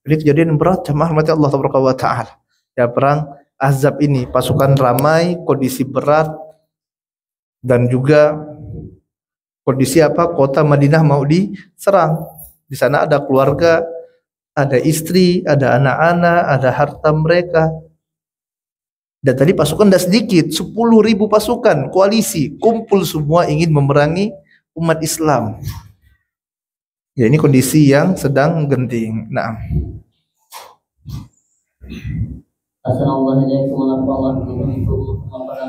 Ini kejadian berat, jemaah rahmati Allah Taala. Ya, perang Ahzab ini, pasukan ramai, kondisi berat, dan juga kondisi apa? Kota Madinah mau diserang. Di sana ada keluarga, ada istri, ada anak-anak, ada harta mereka. Dan tadi pasukan tidak sedikit, 10.000 pasukan koalisi kumpul semua ingin memerangi umat Islam. Ya, ini kondisi yang sedang genting. Nah. Assalamualaikum warahmatullahi wabarakatuh.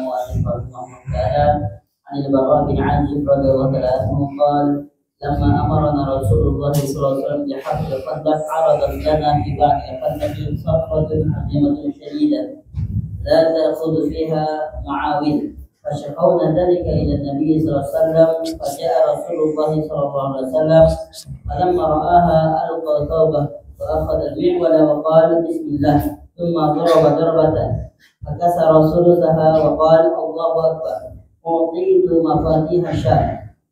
Anil Bara bin Azib radhiyallahu anhu qala lamma amarna Rasulullah sallallahu alaihi wasallam bi hafr al-Khandaq aradat lana fi ba'd al-Khandaq safratun azimatun shadidah la ta'khudhu fiha ma'awil فشكونا ذلك إلى النبي صلى الله عليه وسلم فجاء رسول الله صلى الله عليه وسلم فلما رآها ألقى ثوبه وأخذ المعول وقال بسم الله ثم ضرب ضربة فكسر ثلثها وقال الله أكبر أعطيت مفاتيح الشام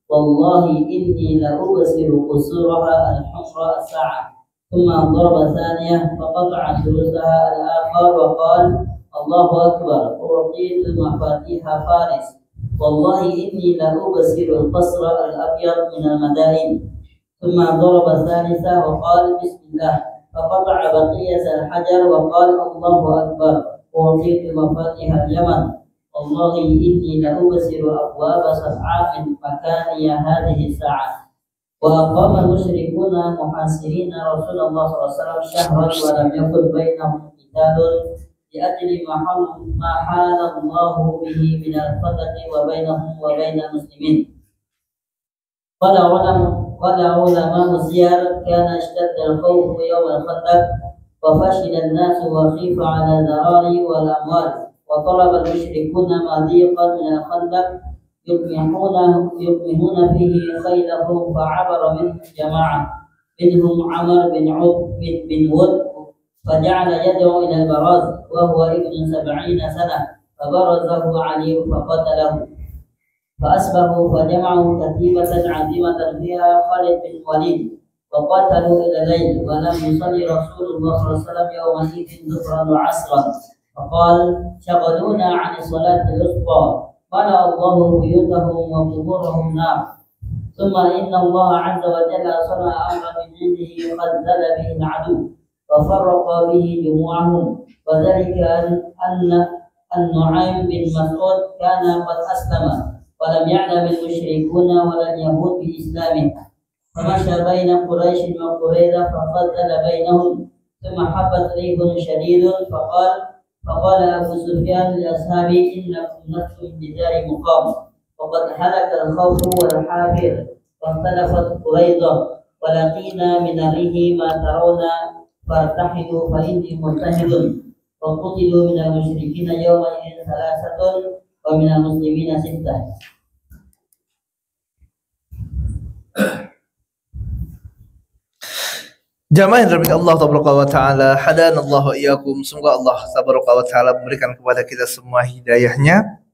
والله إني لأبصر قصورها الحمراء الساعة ثم ضرب ثانية فقطع ثلثها الآخر وقال الله أكبر أعطيت مفاتيح فارس والله إني لأبصر القصر الأبيض من المدائن ثم ضرب ثالثة وقال بسم الله فقطع بقية الحجر وقال الله أكبر أعطيت مفاتيح اليمن والله إني لأبصر أبواب صفعاء من مكاني هذه الساعة وأقام المشركون محاصرين رسول الله صلى الله عليه وسلم شهرا ولم يكن بينهم قتال لأجل ما حال الله به من الفتح وبينهم وبين المسلمين. قال علماء السير كان اشتد الخوف يوم الخندق وفشل الناس وخيف على الذراري والأموال وطلب المشركون مضيقا من الخندق يكمهون فيه خيلهم فعبر منهم جماعة منهم عمر بن ود فجعل يدعو إلى البراز وهو ابن 70 سنة فبرزه علي فقتله فأسبحوا فجمعوا كتيبة عظيمة فيها خالد بن الوليد وقاتلوا إلى الليل ولم يصلي رسول الله صلى الله عليه وسلم يومئذ ظهرا وعصرا فقال شغلونا عن الصلاة الوسطى ملأ الله بيوتهم وقبورهم نار ثم إن الله عز وجل صنع أمرا من عنده قد زل به العدو وفرق به جموعهم وذلك أن النعيم بن مسعود كان قد أسلم ولم يعلم المشركون ولا اليهود بإسلامه فمشى بين قريش وقريظة ففضل بينهم ثم حبت ريح شديد فقال أبو سفيان لأصحابه إنكم لستم بدار مقام وقد هلك الخوف والحافر واختلفت قريظة ولقينا من الريح ما ترون فارتحلوا فإني مرتحل وقتلوا من المشركين يومئذ 3 ومن المسلمين 6. Jamaah yang dirahmati Allah Taala, hadanallahu wa iyyakum. Semoga Allah Taala Ta'ala memberikan kepada kita semua hidayahnya.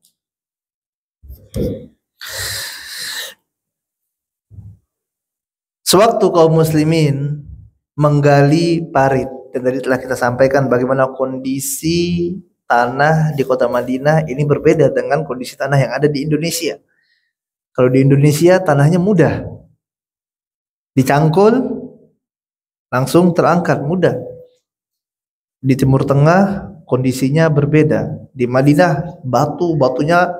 Sewaktu kaum muslimin menggali parit, dan tadi telah kita sampaikan bagaimana kondisi tanah di kota Madinah ini berbeda dengan kondisi tanah yang ada di Indonesia. Kalau di Indonesia tanahnya mudah, dicangkul langsung terangkat mudah. Di Timur Tengah kondisinya berbeda. Di Madinah batunya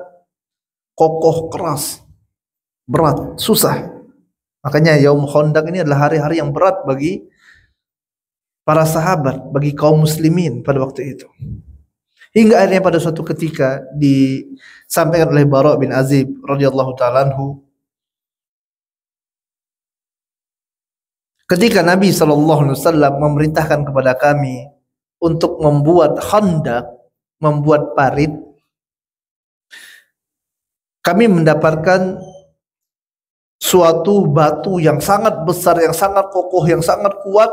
kokoh, keras, berat, susah. Makanya Yaum Khandaq ini adalah hari-hari yang berat bagi para sahabat, bagi kaum muslimin pada waktu itu. Hingga akhirnya pada suatu ketika disampaikan oleh Bara' bin Azib radhiyallahu ta'ala anhu, ketika Nabi sallallahu alaihi wasallam memerintahkan kepada kami untuk membuat khandaq, membuat parit, kami mendapatkan suatu batu yang sangat besar, yang sangat kokoh, yang sangat kuat,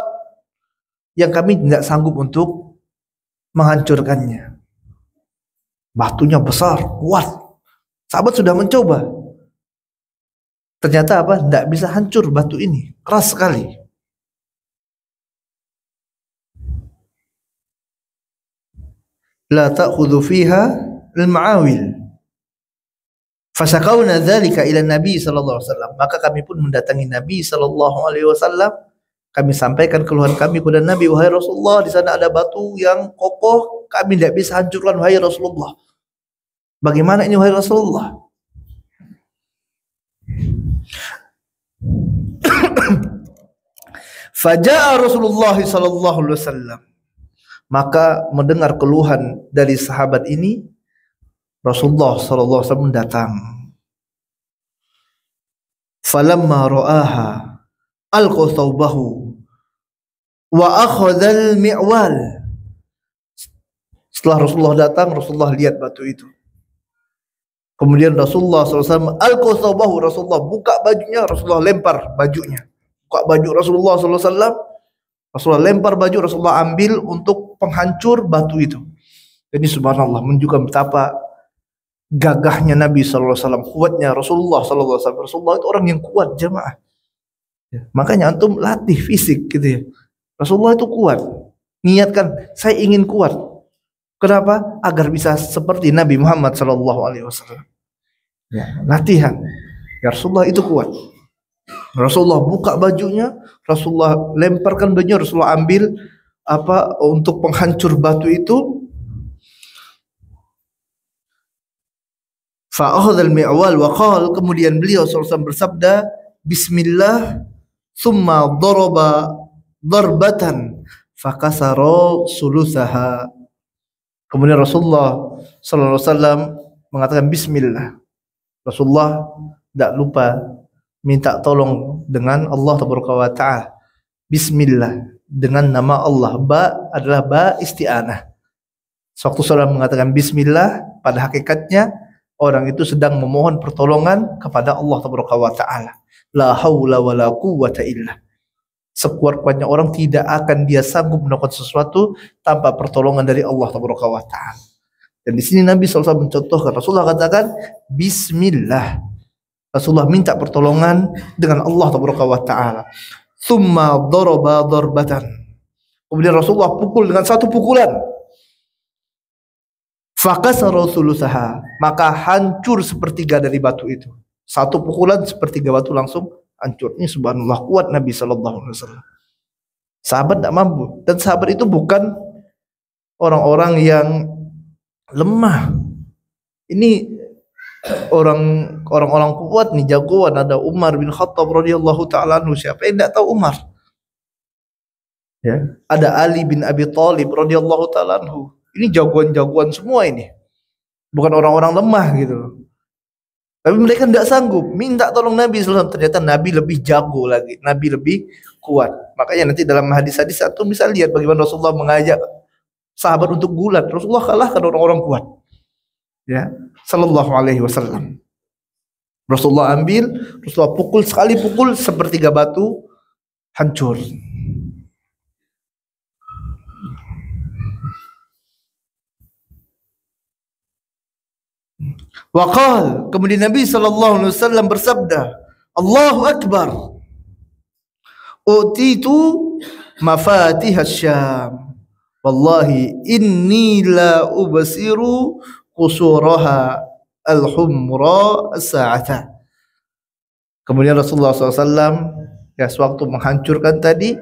yang kami tidak sanggup untuk menghancurkannya. Batunya besar, kuat. Sahabat sudah mencoba. Ternyata apa? Tidak bisa hancur batu ini. Keras sekali. La ta'khudhu fiha al-ma'awil. Fasakawna dzalika ila Nabi sallallahu alaihi wasallam. Maka kami pun mendatangi Nabi sallallahu alaihi wasallam. Kami sampaikan keluhan kami kepada Nabi, wahai Rasulullah, di sana ada batu yang kokoh, kami tidak bisa hancurkan, wahai Rasulullah. Bagaimana ini, wahai Rasulullah? Faja'a Rasulullah sallallahu alaihi wasallam. Maka mendengar keluhan dari sahabat ini, Rasulullah sallallahu alaihi wasallam datang. Falamma ra'aha alqa thawbahu wa akhadha al-mi'wal. Setelah Rasulullah datang, Rasulullah lihat batu itu. Kemudian Rasulullah SAW alqa thawbahu, Rasulullah buka bajunya, Rasulullah lempar bajunya. Buka baju Rasulullah SAW, Rasulullah lempar baju, Rasulullah ambil untuk penghancur batu itu. Jadi subhanallah, menunjukkan betapa gagahnya Nabi SAW, kuatnya Rasulullah SAW. Rasulullah itu orang yang kuat, jemaah. Ya, makanya antum latih fisik gitu ya. Rasulullah itu kuat. Niatkan, saya ingin kuat. Kenapa? Agar bisa seperti Nabi Muhammad SAW. Ya, latihan. Ya, Rasulullah itu kuat. Rasulullah buka bajunya, Rasulullah lemparkan bajunya, Rasulullah ambil apa untuk penghancur batu itu. Fa'akhadha al-mi'wal wa qala, kemudian beliau SAW bersabda, Bismillah, thumma daraba darbatan fakasara sulusaha. Kemudian Rasulullah sallallahu alaihi wasallam mengatakan bismillah. Rasulullah tidak lupa minta tolong dengan Allah Taala. Bismillah, dengan nama Allah. Ba adalah ba isti'anah. Sewaktu saudara mengatakan bismillah, pada hakikatnya orang itu sedang memohon pertolongan kepada Allah Taala. La haula wala quwwata illa. Sekuat-kuatnya orang tidak akan dia sanggup melakukan sesuatu tanpa pertolongan dari Allah Taala. Dan di sini Nabi SAW mencontohkan, Rasulullah katakan Bismillah. Rasulullah minta pertolongan dengan Allah Taala. Thumma daraba darbatan. Kemudian Rasulullah pukul dengan satu pukulan. Fakasara sulusaha, maka hancur sepertiga dari batu itu. Satu pukulan sepertiga batu langsung hancur. Ini subhanallah kuat Nabi sallallahu alaihi wasallam. Sahabat tidak mampu, dan sahabat itu bukan orang-orang yang lemah. Ini orang-orang kuat nih, jagoan. Ada Umar bin Khattab radhiyallahu taala anhu, siapa yang tidak tahu Umar? Ya, ada Ali bin Abi Thalib radhiyallahu taala anhu. Ini jagoan-jagoan semua ini. Bukan orang-orang lemah gitu. Tapi mereka tidak sanggup minta tolong Nabi SAW. Ternyata Nabi lebih jago lagi, Nabi lebih kuat. Makanya nanti dalam hadis-hadis satu bisa lihat bagaimana Rasulullah mengajak sahabat untuk gulat. Rasulullah kalahkan orang-orang kuat. Ya, sallallahu alaihi wasallam. Rasulullah ambil, Rasulullah pukul, sekali pukul sepertiga batu hancur. Waqal, kemudian Nabi sallallahu alaihi wasallam bersabda, Allahu Akbar. Utitu mafatih Syam. Wallahi inni la ubasiru qusuraha al-humra as-sa'ata. Kemudian Rasulullah SAW ya sewaktu menghancurkan tadi,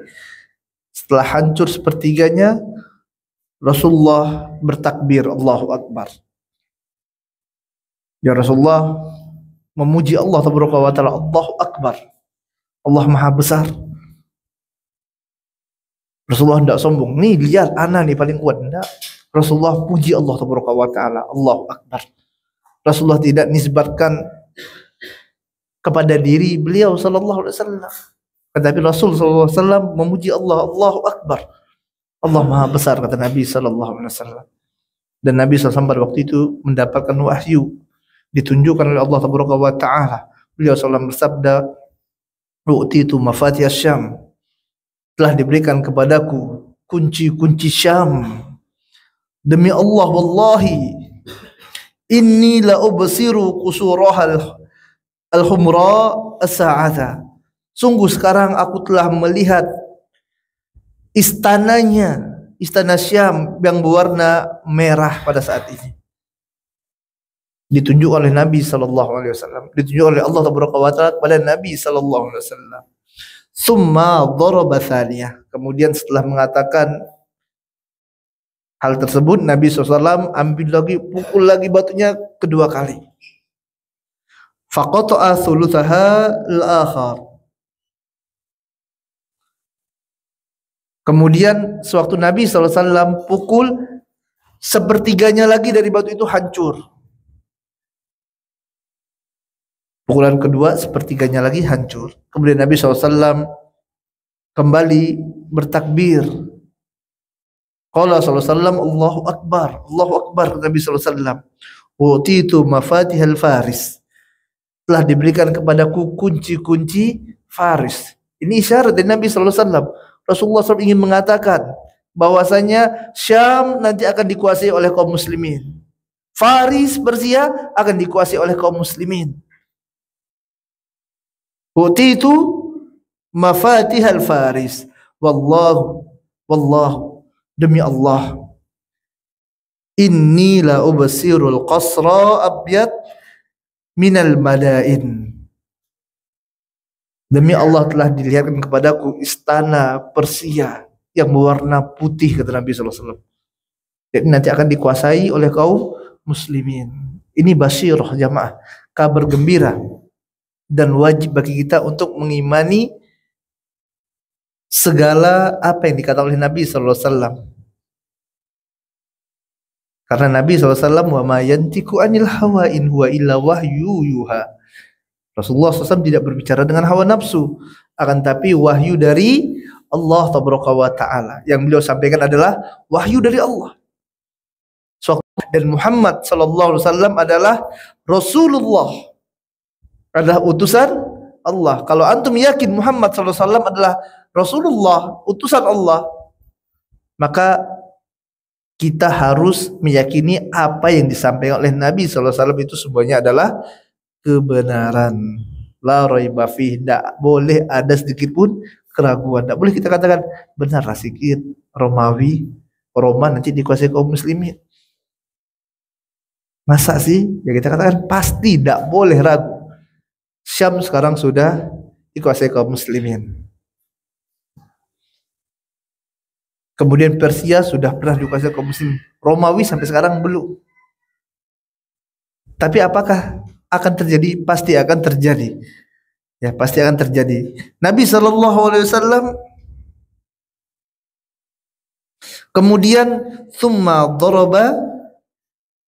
setelah hancur sepertiganya, Rasulullah bertakbir Allahu Akbar. Ya Rasulullah memuji Allah Taala, Allahu Akbar. Allah Maha Besar. Rasulullah tidak sombong. Nih lihat, ana nih paling kuat. Tidak. Rasulullah puji Allah Tabaraka wa Ta'ala. Allahu Akbar. Rasulullah tidak nisbatkan kepada diri beliau sallallahu alaihi wasallam. Tetapi Rasul sallallahu alaihi wasallam memuji Allah. Allahu Akbar. Allah Maha Besar, kata Nabi sallallahu alaihi wasallam. Dan Nabi SAW pada waktu itu mendapatkan wahyu, ditunjukkan oleh Allah Tabaraka wa Ta'ala. Beliau SAW bersabda, "U'titu mafatihas Syam." Telah diberikan kepadaku kunci-kunci Syam. Demi Allah, wallahi, inni la ubsiru qusurahal al-humra as-sa'ata. Sungguh sekarang aku telah melihat istananya, istana Syam yang berwarna merah pada saat ini. Ditunjuk oleh Nabi sallallahu alaihi wasallam, ditunjuk oleh Allah Taala kepada Nabi sallallahu alaihi wasallam. Summa daraba thaniyah. Kemudian setelah mengatakan hal tersebut, Nabi SAW ambil lagi, pukul lagi batunya kedua kali. Faqata'a thuluthaha al-akhar. Kemudian sewaktu Nabi SAW pukul, sepertiganya lagi dari batu itu hancur. Pukulan kedua, sepertiganya lagi hancur. Kemudian Nabi SAW kembali bertakbir. Qala SAW, Allahu Akbar, Allahu Akbar. Nabi SAW, "Utitu mafatihal Faris." Telah diberikan kepadaku kunci-kunci Faris. Ini isyarat dari Nabi SAW. Rasulullah SAW ingin mengatakan bahwasanya Syam nanti akan dikuasai oleh kaum muslimin. Faris, Persia akan dikuasai oleh kaum muslimin. Utitu mafatihal Faris. Wallahu, demi Allah, inni la ubsirul qasra abyad minal madain. Demi Allah, telah dilihatkan kepadaku istana Persia yang berwarna putih, kata Nabi SAW. Jadi nanti akan dikuasai oleh kaum muslimin. Ini basyirah jamaah, kabar gembira. Dan wajib bagi kita untuk mengimani segala apa yang dikatakan oleh Nabi SAW. Karena Nabi SAW, wa ma yantiku anil hawa in huwa illa wahyu yuha. Rasulullah SAW tidak berbicara dengan hawa nafsu, akan tapi wahyu dari Allah Tabaraka wa Ta'ala. Yang beliau sampaikan adalah wahyu dari Allah. Dan Muhammad SAW adalah Rasulullah, adalah utusan Allah. Kalau antum yakin Muhammad SAW adalah Rasulullah, utusan Allah, maka kita harus meyakini apa yang disampaikan oleh Nabi SAW itu semuanya adalah kebenaran. La raiba fih, tidak boleh ada sedikit pun keraguan. Tidak boleh kita katakan benar sedikit Roma nanti dikuasai kaum muslimin. Masa sih? Ya kita katakan pasti, tidak boleh ragu. Syam sekarang sudah dikuasai kaum muslimin. Kemudian Persia sudah pernah dikuasai kaum muslimin. Romawi sampai sekarang belum. Tapi apakah akan terjadi? Pasti akan terjadi. Ya, pasti akan terjadi. Nabi SAW kemudian thumma daraba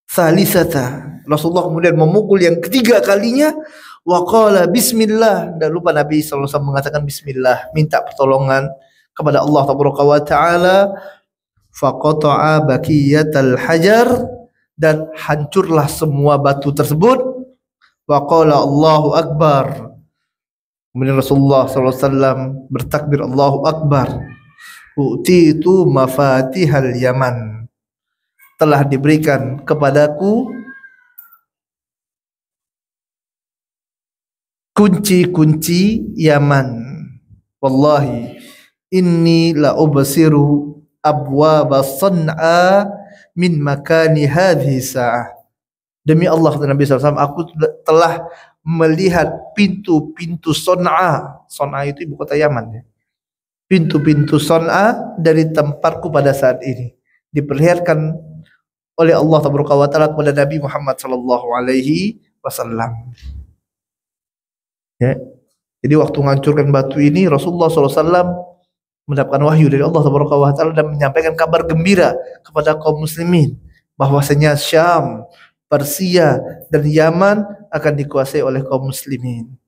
thalithata. Rasulullah kemudian memukul yang ketiga kalinya. Wa qala bismillah. Dan lupa Nabi SAW mengatakan bismillah, minta pertolongan kepada Allah Taala. Faqata'a baqiyatal hajar, dan hancurlah semua batu tersebut. Wa qala Allahu Akbar. Kemudian Rasulullah SAW bertakbir, Allahu Akbar. Utitu mafatihal Yaman. Telah diberikan kepadaku kunci-kunci Yaman. Wallahi inni la ubsiru abwaba San'a min makani hadhihi sa'ah. Demi Allah, kata Nabi SAW, aku telah melihat pintu-pintu San'a. San'a itu ibu kota Yaman, ya. Pintu-pintu San'a dari tempatku pada saat ini diperlihatkan oleh Allah Taala kepada Nabi Muhammad SAW. Ya. Jadi waktu menghancurkan batu ini Rasulullah SAW mendapatkan wahyu dari Allah Taala dan menyampaikan kabar gembira kepada kaum muslimin bahwasanya Syam, Persia dan Yaman akan dikuasai oleh kaum muslimin.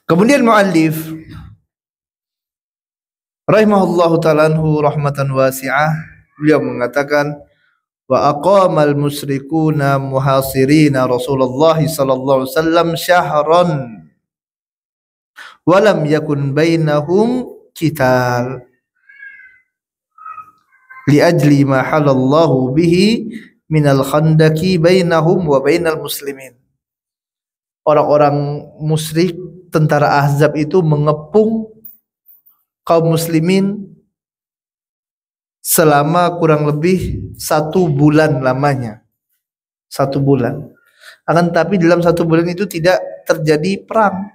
Kemudian muallif rahimahullahu ta'ala anhu rahmatan wasi'ah, beliau mengatakan wa aqamal musyrikuna muhasirina Rasulullah sallallahu alaihi wasallam syahran wa lam yakun bainahum qital li ajli ma halallahu bihi minal khandaki bainahum wa bainal muslimin. Orang-orang musyrik, tentara Ahzab itu mengepung kaum muslimin selama kurang lebih 1 bulan lamanya. 1 bulan. Akan tapi dalam 1 bulan itu tidak terjadi perang.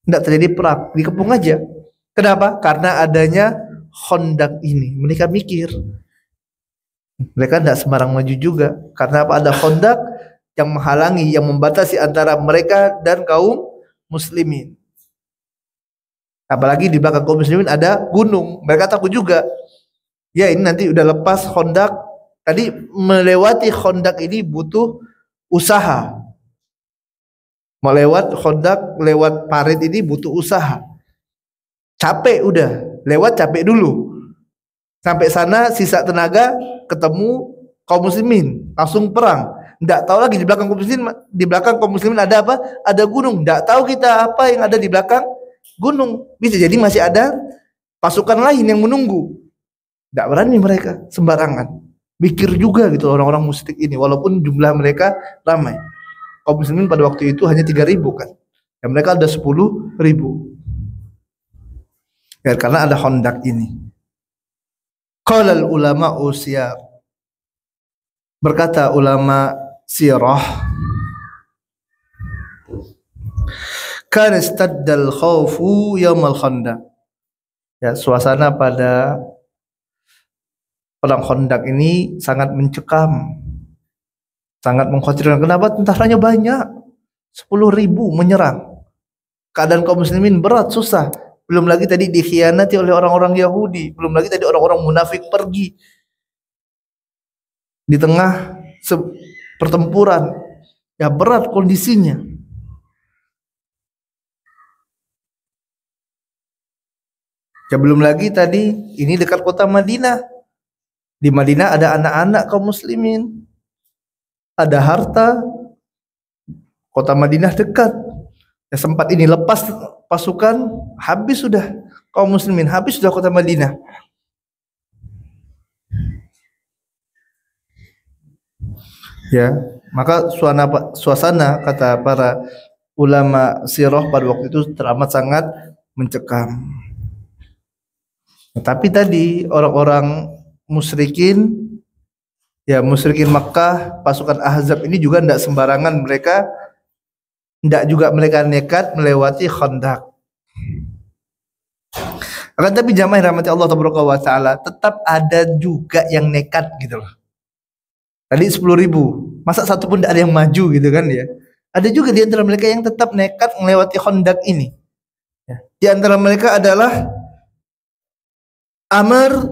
Tidak terjadi perang, dikepung aja. Kenapa? Karena adanya Khandaq ini. Mereka mikir. Mereka tidak sembarang maju juga. Karena apa? Ada Khandaq yang menghalangi, yang membatasi antara mereka dan kaum muslimin. Apalagi di belakang kaum muslimin ada gunung. Mereka takut juga. Ya ini nanti udah lepas Khandaq. Tadi melewati Khandaq ini butuh usaha. Melewat Khandaq, lewat parit ini butuh usaha. Capek udah. Lewat capek dulu. Sampai sana sisa tenaga ketemu kaum muslimin. Langsung perang. Nggak tahu lagi di belakang kaum muslimin ada apa? Ada gunung. Nggak tahu kita apa yang ada di belakang gunung. Bisa jadi masih ada pasukan lain yang menunggu. Nggak berani mereka sembarangan. Mikir juga gitu orang-orang musyrik ini. Walaupun jumlah mereka ramai. Kaum muslimin pada waktu itu hanya 3.000 kan. Dan mereka ada 10.000. Ya, karena ada Khandaq ini. Qala ulama usia. Berkata ulama sirah, kan istaddal khawfu yaumal Khandaq. Ya, suasana pada perang Khandaq ini sangat mencekam, sangat mengkhawatirkan. Kenapa? Tentaranya banyak, 10.000 menyerang. Keadaan kaum muslimin berat, susah. Belum lagi tadi dikhianati oleh orang-orang Yahudi. Belum lagi tadi orang-orang munafik pergi. Di tengah pertempuran, ya berat kondisinya. Ya belum lagi tadi ini dekat kota Madinah. Di Madinah ada anak-anak kaum muslimin, ada harta. Kota Madinah dekat. Ya sempat ini lepas pasukan, habis sudah kaum muslimin, habis sudah kota Madinah. Ya, maka suasana kata para ulama sirah pada waktu itu teramat sangat mencekam. Tapi tadi orang-orang musyrikin, ya musyrikin Makkah, pasukan Ahzab ini juga tidak sembarangan mereka, tidak juga mereka nekat melewati Khandaq. Akan tapi jamaah rahmati Allah Taala, tetap ada juga yang nekat gitu loh. Tadi 10.000, masa satu pun tidak ada yang maju gitu kan ya. Ada juga di antara mereka yang tetap nekat melewati Khandaq ini. Ya. Di antara mereka adalah Amr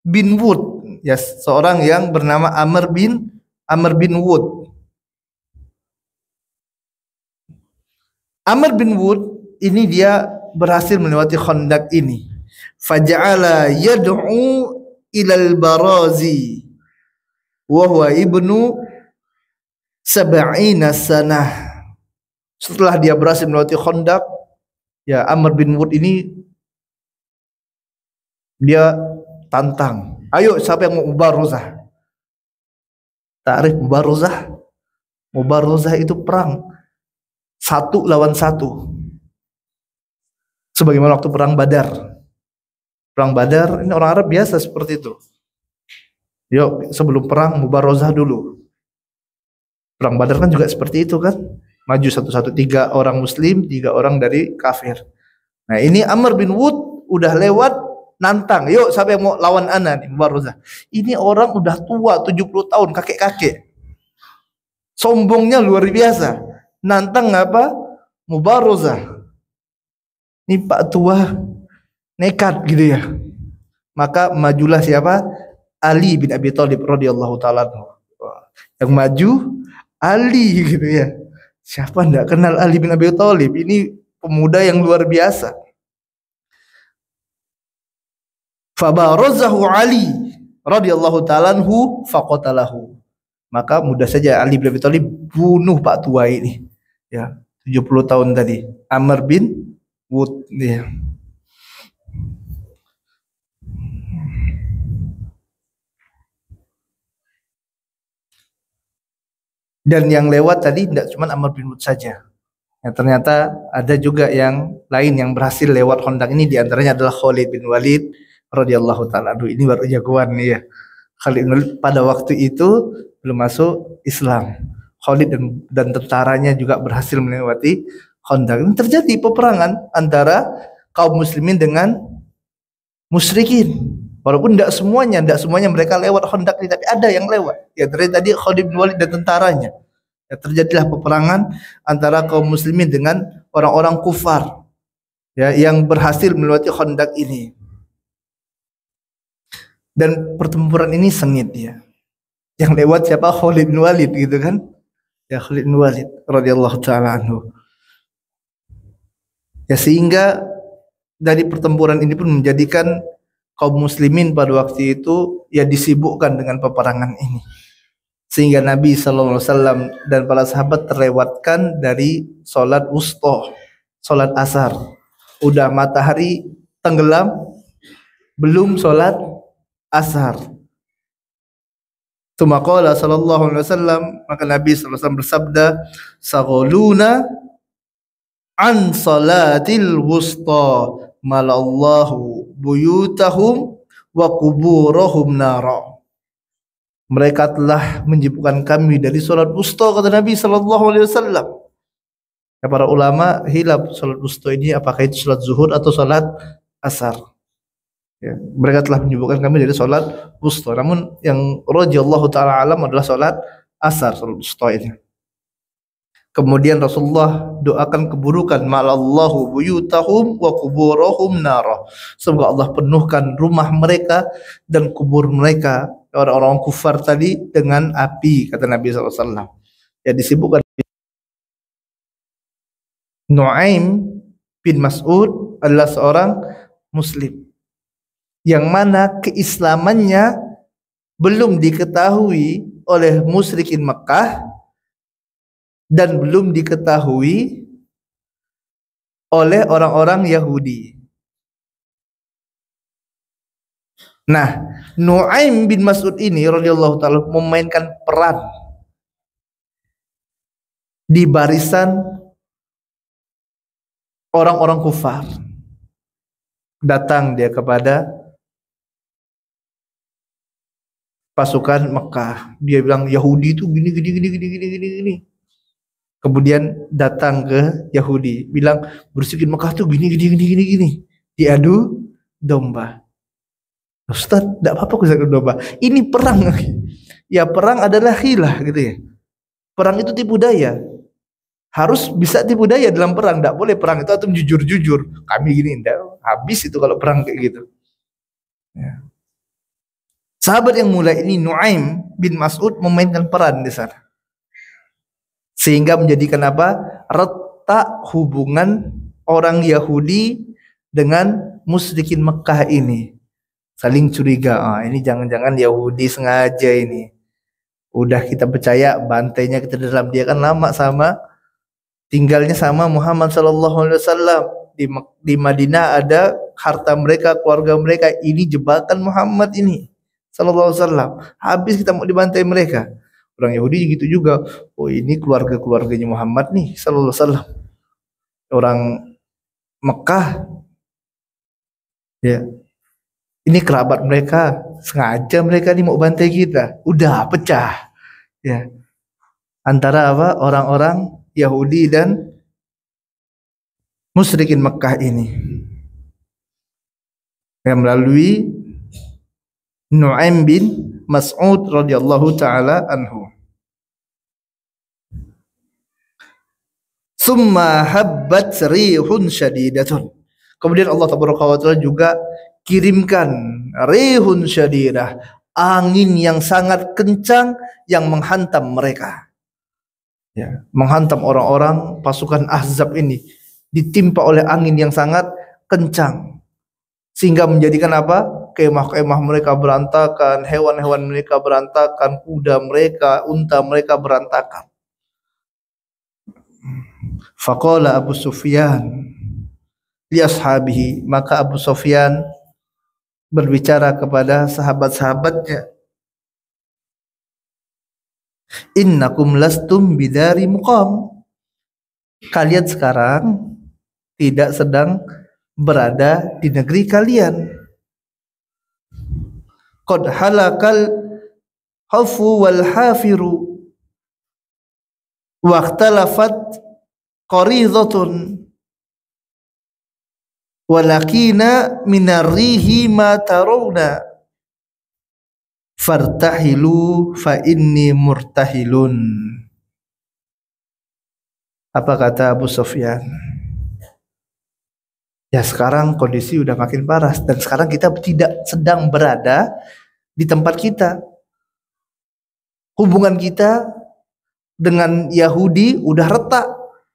bin Wud, ya seorang yang bernama Amr bin Wud. Amr bin Wud ini dia berhasil melewati Khandaq ini. Faja'ala yad'u ilal barazi wa huwa ibnu 70 sanah. Setelah dia berhasil melewati Khandaq, ya Amr bin Wud ini dia tantang, ayo siapa yang mau mubarozah? Ta'rif mubarozah? Mubarozah itu perang 1 lawan 1. Sebagaimana waktu perang Badar. Perang Badar ini orang Arab biasa seperti itu. Yuk sebelum perang mubarozah dulu. Perang Badar kan juga seperti itu kan. Maju satu-satu, 3 orang muslim, 3 orang dari kafir. Nah ini Amr bin Wud udah lewat nantang, yuk siapa yang mau lawan ana nih Mubarozah. Ini orang udah tua 70 tahun, kakek-kakek. Sombongnya luar biasa. Nantang apa? Mubarozah. Ini Pak tua nekat gitu ya. Maka majulah siapa? Ali bin Abi Thalib radhiyallahu taala. Yang maju Ali gitu ya. Siapa enggak kenal Ali bin Abi Thalib? Ini pemuda yang luar biasa. Fabarazahu Ali radhiyallahu taala anhu faqatalahu. Maka mudah saja Ali bin Abi Thalib bunuh Pak tua ini. Ya, 70 tahun tadi. Amr bin Wud ya. Dan yang lewat tadi tidak cuma Amr bin Wud saja. Ya, ternyata ada juga yang lain yang berhasil lewat Khandaq ini, diantaranya adalah Khalid bin Walid radhiyallahu taala. Aduh, ini baru jagoan nih ya. Khalid bin Walid pada waktu itu belum masuk Islam. Khalid dan tentaranya juga berhasil melewati Khandaq. Ini terjadi peperangan antara kaum muslimin dengan musyrikin. Walaupun tidak semuanya mereka lewat Khandaq ini, tapi ada yang lewat. Ya tadi Khalid bin Walid dan tentaranya. Ya, terjadilah peperangan antara kaum muslimin dengan orang-orang kufar ya yang berhasil melewati Khandaq ini. Dan pertempuran ini sengit ya. Yang lewat siapa? Khalid bin Walid gitu kan? Ya, Khalid bin Walid radhiyallahu taala anhu. Ya, sehingga dari pertempuran ini pun menjadikan kaum muslimin pada waktu itu ya disibukkan dengan peperangan ini. Sehingga Nabi SAW dan para sahabat terlewatkan dari sholat wusta, sholat asar. Udah matahari tenggelam, belum sholat asar. Tsumma sallallahu alaihi wasallam, maka Nabi SAW bersabda, "Saghuluna an salatil wusta malallahu buyutahum wa kuburahum nara." Mereka telah menyibukkan kami dari salat wusta, kata Nabi sallallahu alaihi wasallam. Ya, para ulama hilaf salat wusta ini apakah itu salat zuhur atau salat asar. Ya, mereka telah menyibukkan kami dari salat wusta. Namun yang radhiyallahu taala alam adalah salat asar, salat wusta ini. Kemudian Rasulullah doakan keburukan, malallahu buyutahum wa kuburahum nara. Semoga Allah penuhkan rumah mereka dan kubur mereka, orang-orang kufar tadi, dengan api, kata Nabi SAW. Ya, disibukkan. Nu'aim bin Mas'ud adalah seorang muslim yang mana keislamannya belum diketahui oleh musyrikin Mekah dan belum diketahui oleh orang-orang Yahudi. Nah, Nu'aim bin Mas'ud ini radhiyallahu ta'ala memainkan peran di barisan orang-orang kufar. Datang dia kepada pasukan Mekah. Dia bilang Yahudi itu gini. Kemudian datang ke Yahudi, bilang bersihin Mekah tuh gini. Diadu domba. Ustaz, tidak apa-apa adu domba. Ini perang. Ya, perang adalah khilah gitu ya. Perang itu tipu daya. Harus bisa tipu daya dalam perang. Tidak boleh perang itu atau jujur-jujur. Kami gini, enggak. Habis itu kalau perang kayak gitu. Ya. Sahabat yang mulai ini Nu'aim bin Mas'ud memainkan peran di sana. Sehingga menjadikan apa? Retak hubungan orang Yahudi dengan musyrikin Mekah ini. Saling curiga. Ini jangan-jangan Yahudi sengaja ini. Udah kita percaya bantainya kita dalam, dia kan lama sama tinggalnya sama Muhammad SAW. Di Madinah ada harta mereka, keluarga mereka. Ini jebakan Muhammad ini SAW. Habis kita mau dibantai mereka. Orang Yahudi gitu juga. Oh, ini keluarganya Muhammad nih sallallahu alaihi wasallam. Orang Mekah. Ya. Ini kerabat mereka, sengaja mereka nih mau bantai kita. Udah pecah. Ya. Antara apa? Orang-orang Yahudi dan musyrikin Mekah ini. yang melalui Nu'aim bin Mas'ud radhiyallahu taala anhu. Summa habbat rihun syadidatun. Kemudian Allah Taala juga kirimkan rihun syadidah, angin yang sangat kencang yang menghantam mereka. Ya, menghantam orang-orang pasukan Ahzab ini, ditimpa oleh angin yang sangat kencang sehingga menjadikan apa? Kemah-kemah mereka berantakan, hewan-hewan mereka berantakan, kuda mereka, unta mereka berantakan. Faqala Abu Sufyan li ashabihi, maka Abu Sufyan berbicara kepada sahabat-sahabatnya, innakum lastum bidari muqam, kalian sekarang tidak sedang berada di negeri kalian. Qad halakal hafu wal hafiru wa ikhtalafat qaridhatun walakina minarrihi ma tarawna fartahilu fa inni murtahilun. Apa kata Abu Sufyan? Ya, sekarang kondisi udah makin parah dan sekarang kita tidak sedang berada di tempat kita. Hubungan kita dengan Yahudi udah retak.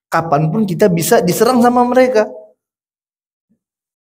Kapanpun kita bisa diserang sama mereka.